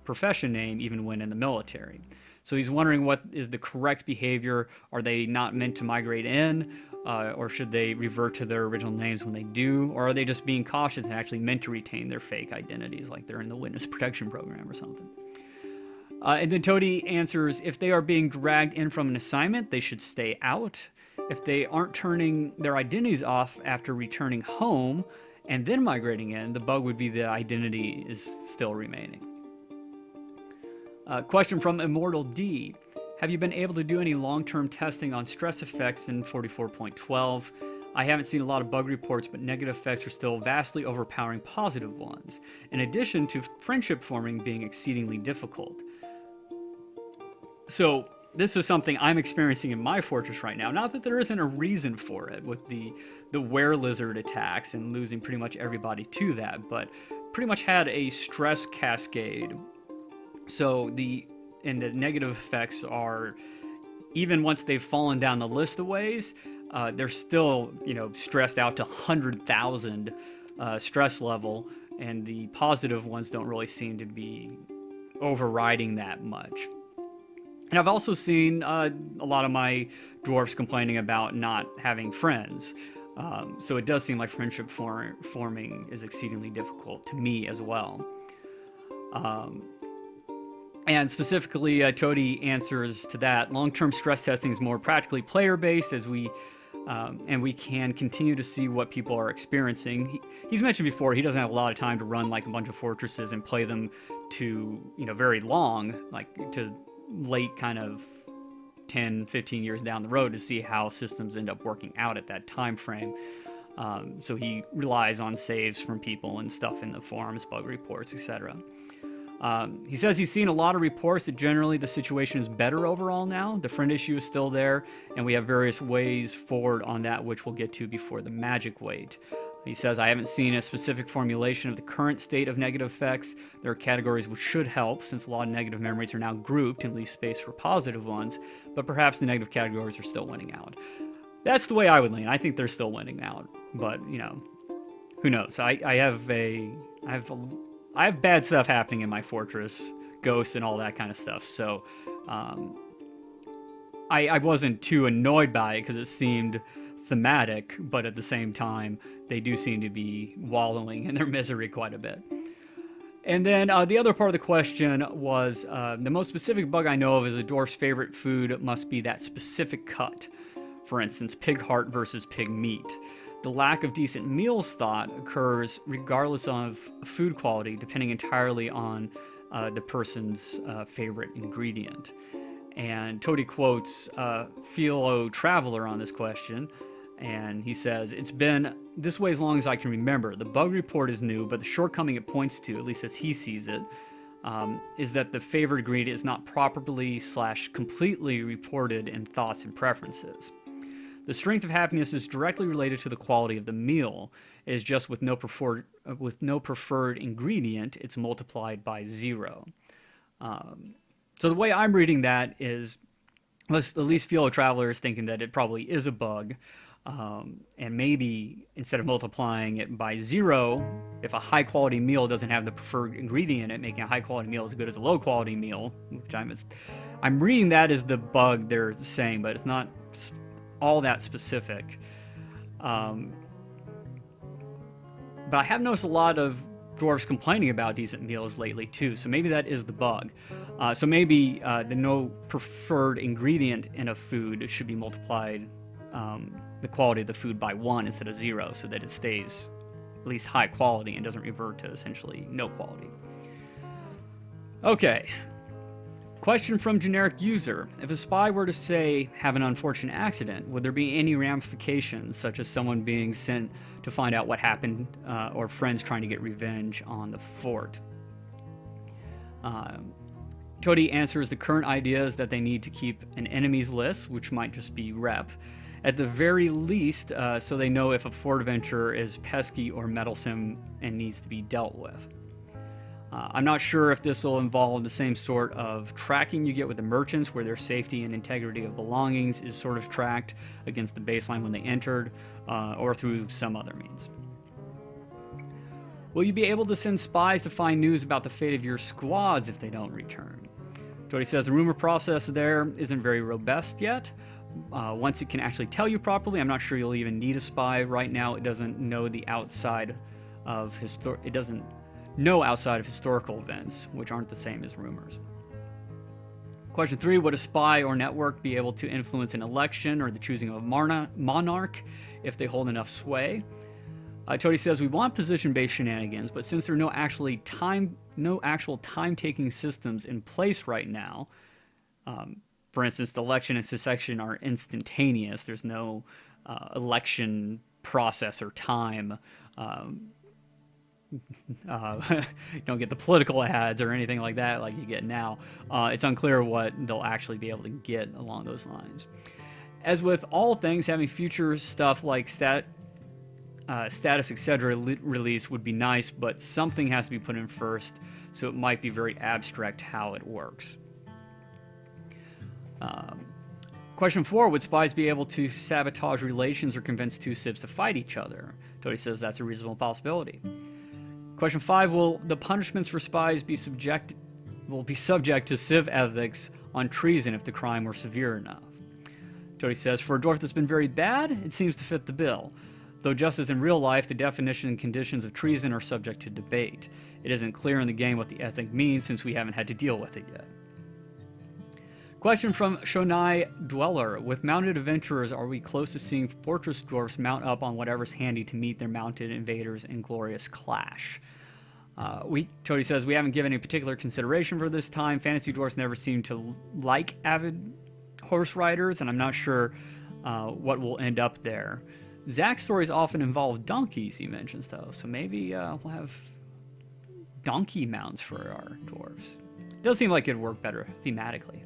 profession name even when in the military. So he's wondering what is the correct behavior. Are they not meant to migrate in, or should they revert to their original names when they do? Or are they just being cautious and actually meant to retain their fake identities, like they're in the witness protection program or something? And then Toady answers, if they are being dragged in from an assignment, they should stay out. If they aren't turning their identities off after returning home and then migrating in, the bug would be the identity is still remaining. Question from Immortal D. Have you been able to do any long-term testing on stress effects in 44.12? I haven't seen a lot of bug reports, but negative effects are still vastly overpowering positive ones, in addition to friendship forming being exceedingly difficult. So this is something I'm experiencing in my fortress right now. Not that there isn't a reason for it with the were-lizard attacks and losing pretty much everybody to that, but pretty much had a stress cascade. So the negative effects are, even once they've fallen down the list of ways, they're still, stressed out to 100,000 stress level, and the positive ones don't really seem to be overriding that much. And I've also seen a lot of my dwarves complaining about not having friends. So it does seem like friendship forming is exceedingly difficult to me as well. And specifically, Toady answers to that. Long-term stress testing is more practically player-based, as we can continue to see what people are experiencing. He's mentioned before he doesn't have a lot of time to run like a bunch of fortresses and play them to very long, like to late kind of 10, 15 years down the road to see how systems end up working out at that time frame. So he relies on saves from people and stuff in the forums, bug reports, etc. He says he's seen a lot of reports that generally the situation is better overall now. The friend issue is still there, and we have various ways forward on that, which we'll get to before the magic wait. He says, I haven't seen a specific formulation of the current state of negative effects. There are categories which should help, since a lot of negative memories are now grouped and leave space for positive ones, but perhaps the negative categories are still winning out. That's the way I would lean. I think they're still winning out, but, who knows? I have bad stuff happening in my fortress, ghosts and all that kind of stuff, so I wasn't too annoyed by it because it seemed thematic, but at the same time, they do seem to be wallowing in their misery quite a bit. And then the other part of the question was, the most specific bug I know of is a dwarf's favorite food must be that specific cut. For instance, pig heart versus pig meat. The lack of decent meals thought occurs regardless of food quality, depending entirely on the person's favorite ingredient. And Toady quotes Philo Traveler on this question, and he says, it's been this way as long as I can remember. The bug report is new, but the shortcoming it points to, at least as he sees it, is that the favored ingredient is not properly / completely reported in thoughts and preferences. The strength of happiness is directly related to the quality of the meal. It is just with no preferred ingredient, it's multiplied by 0. So the way I'm reading that is, at least Philo Traveler is thinking that it probably is a bug, and maybe instead of multiplying it by 0, if a high quality meal doesn't have the preferred ingredient in it, making a high quality meal as good as a low quality meal, which I'm reading that as the bug they're saying, but it's not all that specific. But I have noticed a lot of dwarves complaining about decent meals lately too, so maybe that is the bug. So maybe the no preferred ingredient in a food should be multiplied, the quality of the food, by 1 instead of 0, so that it stays at least high quality and doesn't revert to essentially no quality. Okay. Question from generic user. If a spy were to, say, have an unfortunate accident, would there be any ramifications, such as someone being sent to find out what happened, or friends trying to get revenge on the fort? Tody answers the current idea is that they need to keep an enemies list, which might just be rep, at the very least, so they know if a Fort adventurer is pesky or meddlesome and needs to be dealt with. I'm not sure if this will involve the same sort of tracking you get with the merchants, where their safety and integrity of belongings is sort of tracked against the baseline when they entered, or through some other means. Will you be able to send spies to find news about the fate of your squads if they don't return? Tody says the rumor process there isn't very robust yet. Once it can actually tell you properly, I'm not sure you'll even need a spy. Right now, it doesn't know the outside of outside of historical events, which aren't the same as rumors. Question 3, would a spy or network be able to influence an election or the choosing of a monarch if they hold enough sway? Tody says we want position-based shenanigans, but since there are no actual time-taking systems in place right now, for instance, the election and secession are instantaneous. There's no election process or time. You don't get the political ads or anything like that like you get now. It's unclear what they'll actually be able to get along those lines. As with all things, having future stuff like status, etc. release would be nice, but something has to be put in first, so it might be very abstract how it works. Question 4, would spies be able to sabotage relations or convince two civs to fight each other? Tody says that's a reasonable possibility. Question 5, will the punishments for spies be subject to civ ethics on treason if the crime were severe enough? Tody says, for a dwarf that's been very bad, it seems to fit the bill. Though just as in real life, the definition and conditions of treason are subject to debate. It isn't clear in the game what the ethic means since we haven't had to deal with it yet. Question from Shonai Dweller. With mounted adventurers, are we close to seeing fortress dwarfs mount up on whatever's handy to meet their mounted invaders in glorious clash? Tody says, we haven't given any particular consideration for this time. Fantasy dwarfs never seem to like avid horse riders, and I'm not sure what will end up there. Zach's stories often involve donkeys, he mentions, though, so maybe we'll have donkey mounts for our dwarves. Does seem like it'd work better thematically.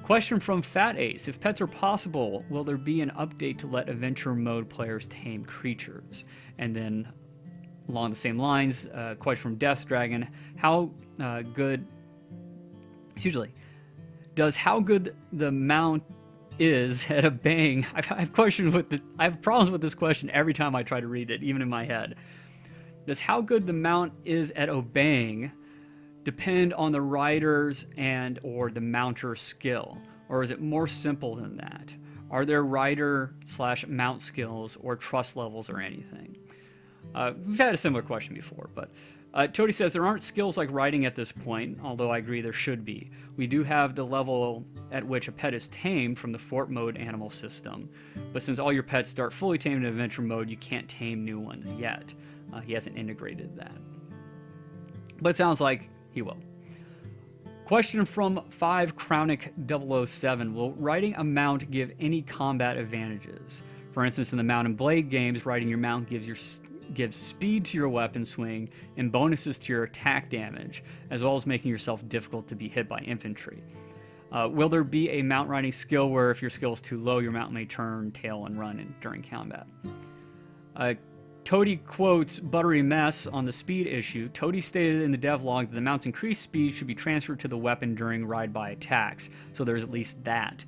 Question from Fat Ace. If pets are possible, will there be an update to let adventure mode players tame creatures? And then, along the same lines, question from Death Dragon. Does how good the mount is at obeying? I have problems with this question every time I try to read it, even in my head. Does how good the mount is at obeying depend on the rider's and or the mounter's skill, or is it more simple than that? Are there rider/mount skills or trust levels or anything? We've had a similar question before, but Tody says there aren't skills like riding at this point, although I agree there should be. We do have the level at which a pet is tamed from the Fort mode animal system, but since all your pets start fully tamed in adventure mode, you can't tame new ones yet. He hasn't integrated that. But it sounds like he will. Question from 5Crownic007. Will riding a mount give any combat advantages? For instance, in the Mount and Blade games, riding your mount gives speed to your weapon swing and bonuses to your attack damage, as well as making yourself difficult to be hit by infantry. Will there be a mount riding skill where if your skill is too low, your mount may turn tail and run during combat? Tody quotes Buttery Mess on the speed issue. Tody stated in the devlog that the mount's increased speed should be transferred to the weapon during ride-by attacks, so there's at least that.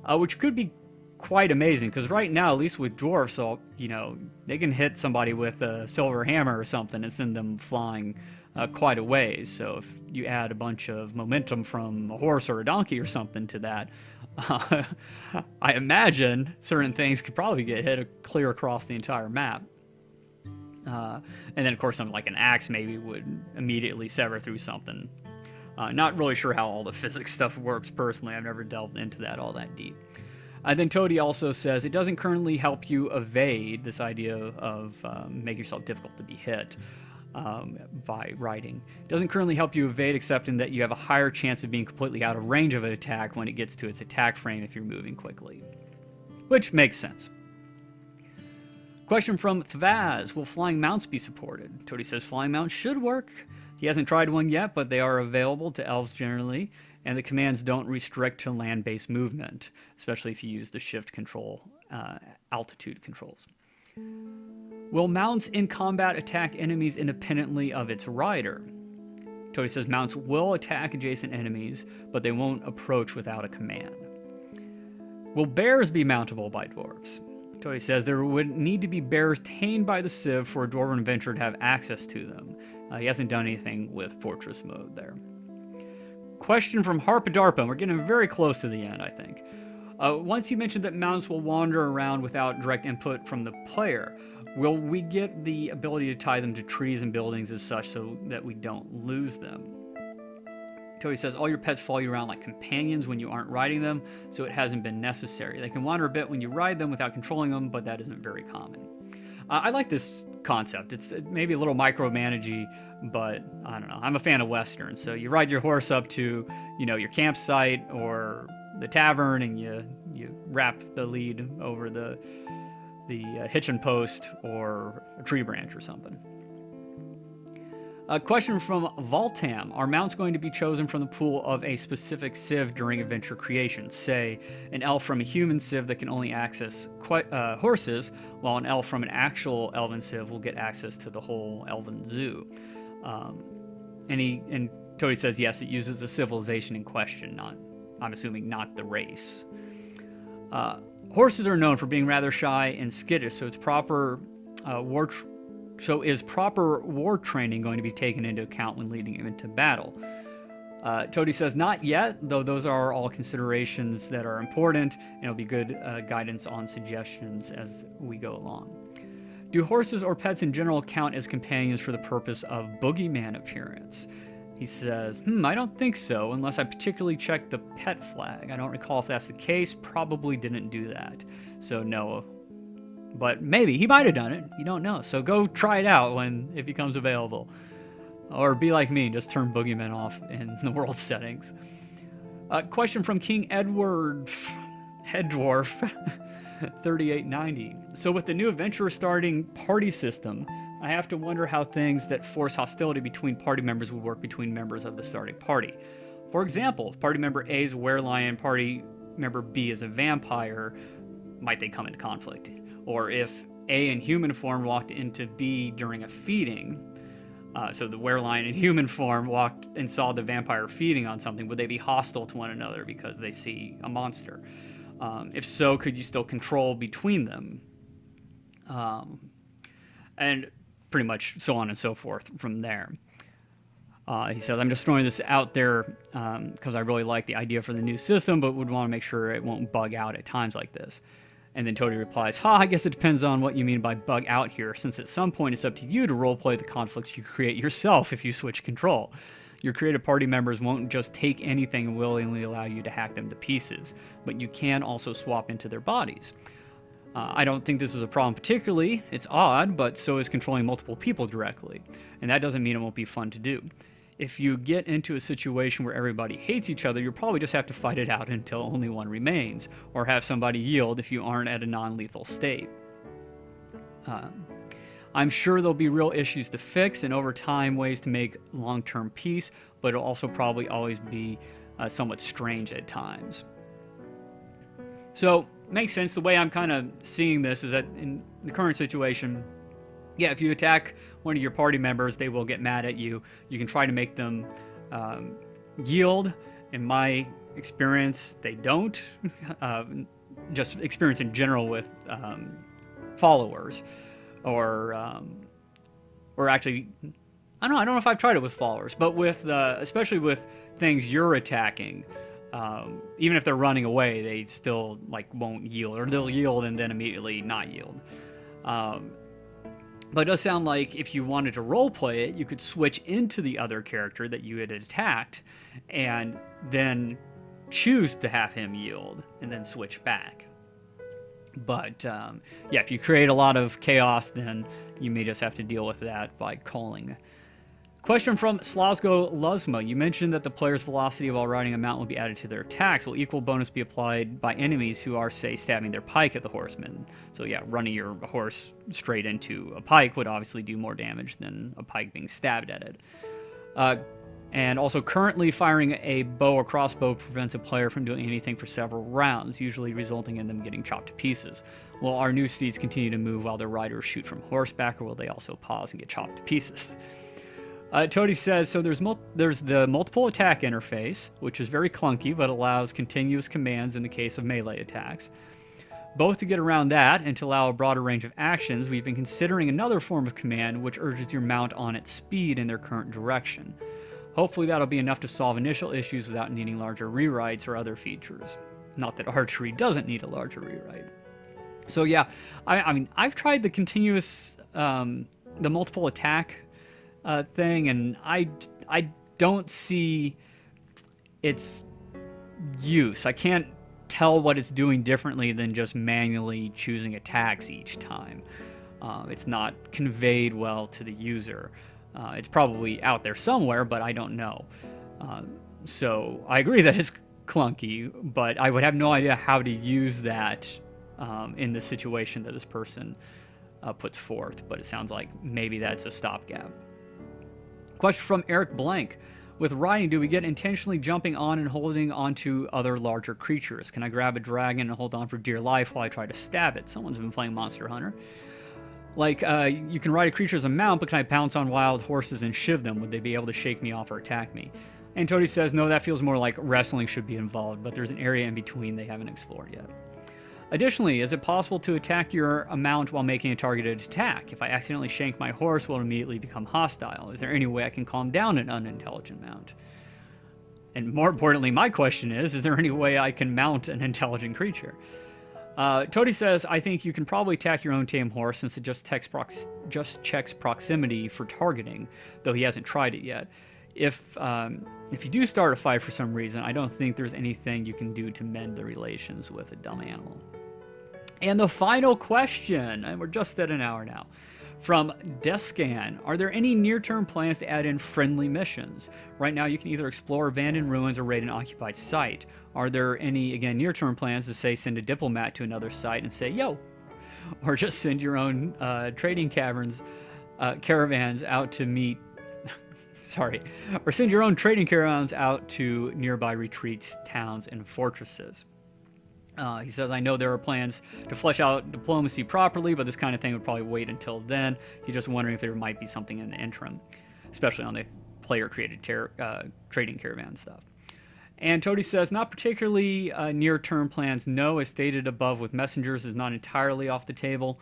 Which could be quite amazing, because right now, at least with dwarfs, they can hit somebody with a silver hammer or something and send them flying quite a ways. So if you add a bunch of momentum from a horse or a donkey or something to that, I imagine certain things could probably get hit clear across the entire map. And then, of course, something like an axe maybe would immediately sever through something. Not really sure how all the physics stuff works personally. I've never delved into that all that deep. Then Tody also says it doesn't currently help you evade, this idea of making yourself difficult to be hit by riding. It doesn't currently help you evade, except in that you have a higher chance of being completely out of range of an attack when it gets to its attack frame if you're moving quickly. Which makes sense. Question from Thvaz. Will flying mounts be supported? Tody says flying mounts should work. He hasn't tried one yet, but they are available to elves generally, and the commands don't restrict to land-based movement, especially if you use the shift control, altitude controls. Will mounts in combat attack enemies independently of its rider? Tony says mounts will attack adjacent enemies, but they won't approach without a command. Will bears be mountable by dwarves? Tony says there would need to be bears tamed by the Civ for a dwarven adventurer to have access to them. He hasn't done anything with Fortress mode there. Question from Harpadarpa. We're getting very close to the end, I think. Once you mentioned that mounts will wander around without direct input from the player, will we get the ability to tie them to trees and buildings as such so that we don't lose them? Toby says, all your pets follow you around like companions when you aren't riding them, so it hasn't been necessary. They can wander a bit when you ride them without controlling them, but that isn't very common. I like this concept. It's maybe a little micromanagey, but I don't know. I'm a fan of Westerns, so you ride your horse up to, your campsite or the tavern, and you wrap the lead over the hitching post or a tree branch or something. A question from Voltam. Are mounts going to be chosen from the pool of a specific civ during adventure creation? Say, an elf from a human civ that can only access horses, while an elf from an actual elven civ will get access to the whole elven zoo. And Tony says, yes, it uses the civilization in question, I'm assuming not the race. Horses are known for being rather shy and skittish, so is proper war training going to be taken into account when leading him into battle? Toady says, not yet, though those are all considerations that are important, and it'll be good guidance on suggestions as we go along. Do horses or pets in general count as companions for the purpose of boogeyman appearance? He says, I don't think so, unless I particularly checked the pet flag. I don't recall if that's the case. Probably didn't do that. So no. But maybe. He might have done it. You don't know. So go try it out when it becomes available. Or be like me, just turn boogeymen off in the world settings. Question from King Edward Headdwarf 3890. So with the new adventurer starting party system, I have to wonder how things that force hostility between party members would work between members of the starting party. For example, if party member A is a werelion, party member B is a vampire, might they come into conflict? Or if A in human form walked into B during a feeding, so the werelion in human form walked and saw the vampire feeding on something, would they be hostile to one another because they see a monster? If so, could you still control between them? And pretty much so on and so forth from there. He says, I'm just throwing this out there because I really like the idea for the new system, but would want to make sure it won't bug out at times like this. And then Toady replies, I guess it depends on what you mean by bug out here, since at some point it's up to you to roleplay the conflicts you create yourself if you switch control. Your creative party members won't just take anything and willingly allow you to hack them to pieces, but you can also swap into their bodies. I don't think this is a problem particularly. It's odd, but so is controlling multiple people directly. And that doesn't mean it won't be fun to do. If you get into a situation where everybody hates each other, you'll probably just have to fight it out until only one remains, or have somebody yield if you aren't at a non-lethal state. I'm sure there'll be real issues to fix, and over time ways to make long-term peace, but it'll also probably always be somewhat strange at times. So, makes sense. The way I'm kind of seeing this is that in the current situation, yeah, if you attack one of your party members, they will get mad at you. You can try to make them yield. In my experience, they don't. Just experience in general with followers, or actually, I don't know if I've tried it with followers, but with especially with things you're attacking. Even if they're running away, they still won't yield, or they'll yield and then immediately not yield. But it does sound like if you wanted to roleplay it, you could switch into the other character that you had attacked, and then choose to have him yield, and then switch back. But yeah, if you create a lot of chaos, then you may just have to deal with that by calling. Question from Slazgo Luzma. You mentioned that the player's velocity while riding a mount will be added to their attacks. Will equal bonus be applied by enemies who are, say, stabbing their pike at the horseman? So yeah, running your horse straight into a pike would obviously do more damage than a pike being stabbed at it. And also, currently firing a bow or crossbow prevents a player from doing anything for several rounds, usually resulting in them getting chopped to pieces. Will our new steeds continue to move while their riders shoot from horseback, or will they also pause and get chopped to pieces? Tody says, so there's the multiple attack interface, which is very clunky, but allows continuous commands in the case of melee attacks. Both to get around that and to allow a broader range of actions, we've been considering another form of command which urges your mount on its speed in their current direction. Hopefully that'll be enough to solve initial issues without needing larger rewrites or other features. Not that archery doesn't need a larger rewrite. So yeah, I mean, I've tried the continuous, the multiple attack thing, and I don't see its use. I can't tell what it's doing differently than just manually choosing attacks each time. It's not conveyed well to the user. It's probably out there somewhere, but I don't know. So I agree that it's clunky, but I would have no idea how to use that in the situation that this person puts forth. But it sounds like maybe that's a stopgap. Question from Eric Blank. With riding, do we get intentionally jumping on and holding onto other larger creatures? Can I grab a dragon and hold on for dear life while I try to stab it? Someone's been playing Monster Hunter. Like, you can ride a creature as a mount, but can I pounce on wild horses and shiv them? Would they be able to shake me off or attack me? And Tody says, no, that feels more like wrestling should be involved, but there's an area in between they haven't explored yet. Additionally, is it possible to attack your mount while making a targeted attack? If I accidentally shank my horse, will it immediately become hostile? Is there any way I can calm down an unintelligent mount? And more importantly, my question is there any way I can mount an intelligent creature? Tody says, I think you can probably attack your own tame horse since it just checks proximity for targeting, though he hasn't tried it yet. If you do start a fight for some reason, I don't think there's anything you can do to mend the relations with a dumb animal. And the final question, and we're just at an hour now, from Descan. Are there any near-term plans to add in friendly missions? Right now you can either explore abandoned ruins or raid an occupied site. Are there any, again, near-term plans to, say, send a diplomat to another site and say, yo, or just send your own trading caravans out to meet, or send your own trading caravans out to nearby retreats, towns, and fortresses? He says, I know there are plans to flesh out diplomacy properly, but this kind of thing would probably wait until then. He's just wondering if there might be something in the interim, especially on the player-created trading caravan stuff. And Tody says, not particularly near-term plans, no. As stated above with messengers is not entirely off the table,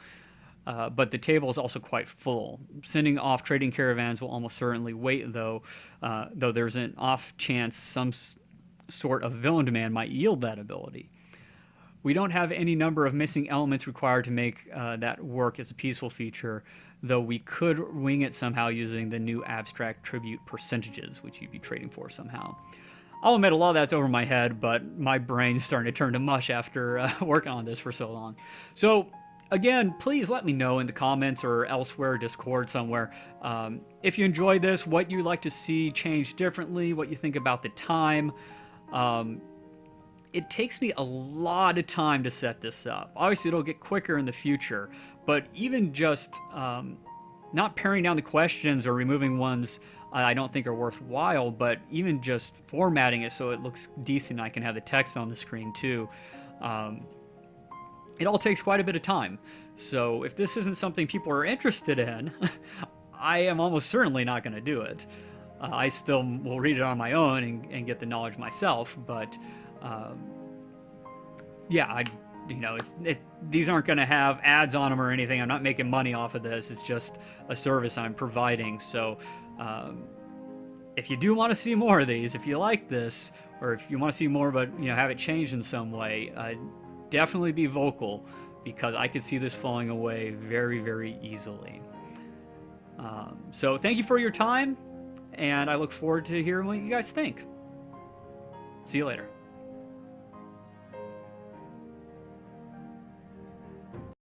but the table is also quite full. Sending off trading caravans will almost certainly wait, though there's an off chance some sort of villain demand might yield that ability. We don't have any number of missing elements required to make that work as a peaceful feature, though we could wing it somehow using the new abstract tribute percentages, which you'd be trading for somehow. I'll admit a lot of that's over my head, but my brain's starting to turn to mush after working on this for so long. So, again, please let me know in the comments or elsewhere, Discord somewhere, if you enjoyed this, what you'd like to see changed differently, what you think about the time. It takes me a lot of time to set this up. Obviously, it'll get quicker in the future, but even just not paring down the questions or removing ones I don't think are worthwhile, but even just formatting it so it looks decent, I can have the text on the screen too. It all takes quite a bit of time. So if this isn't something people are interested in, I am almost certainly not going to do it. I still will read it on my own and get the knowledge myself, but yeah, these aren't going to have ads on them or anything. I'm not making money off of this. It's just a service I'm providing. So if you do want to see more of these, if you like this, or if you want to see more but have it changed in some way, definitely be vocal, because I could see this falling away very, very easily. So thank you for your time, and I look forward to hearing what you guys think. See you later.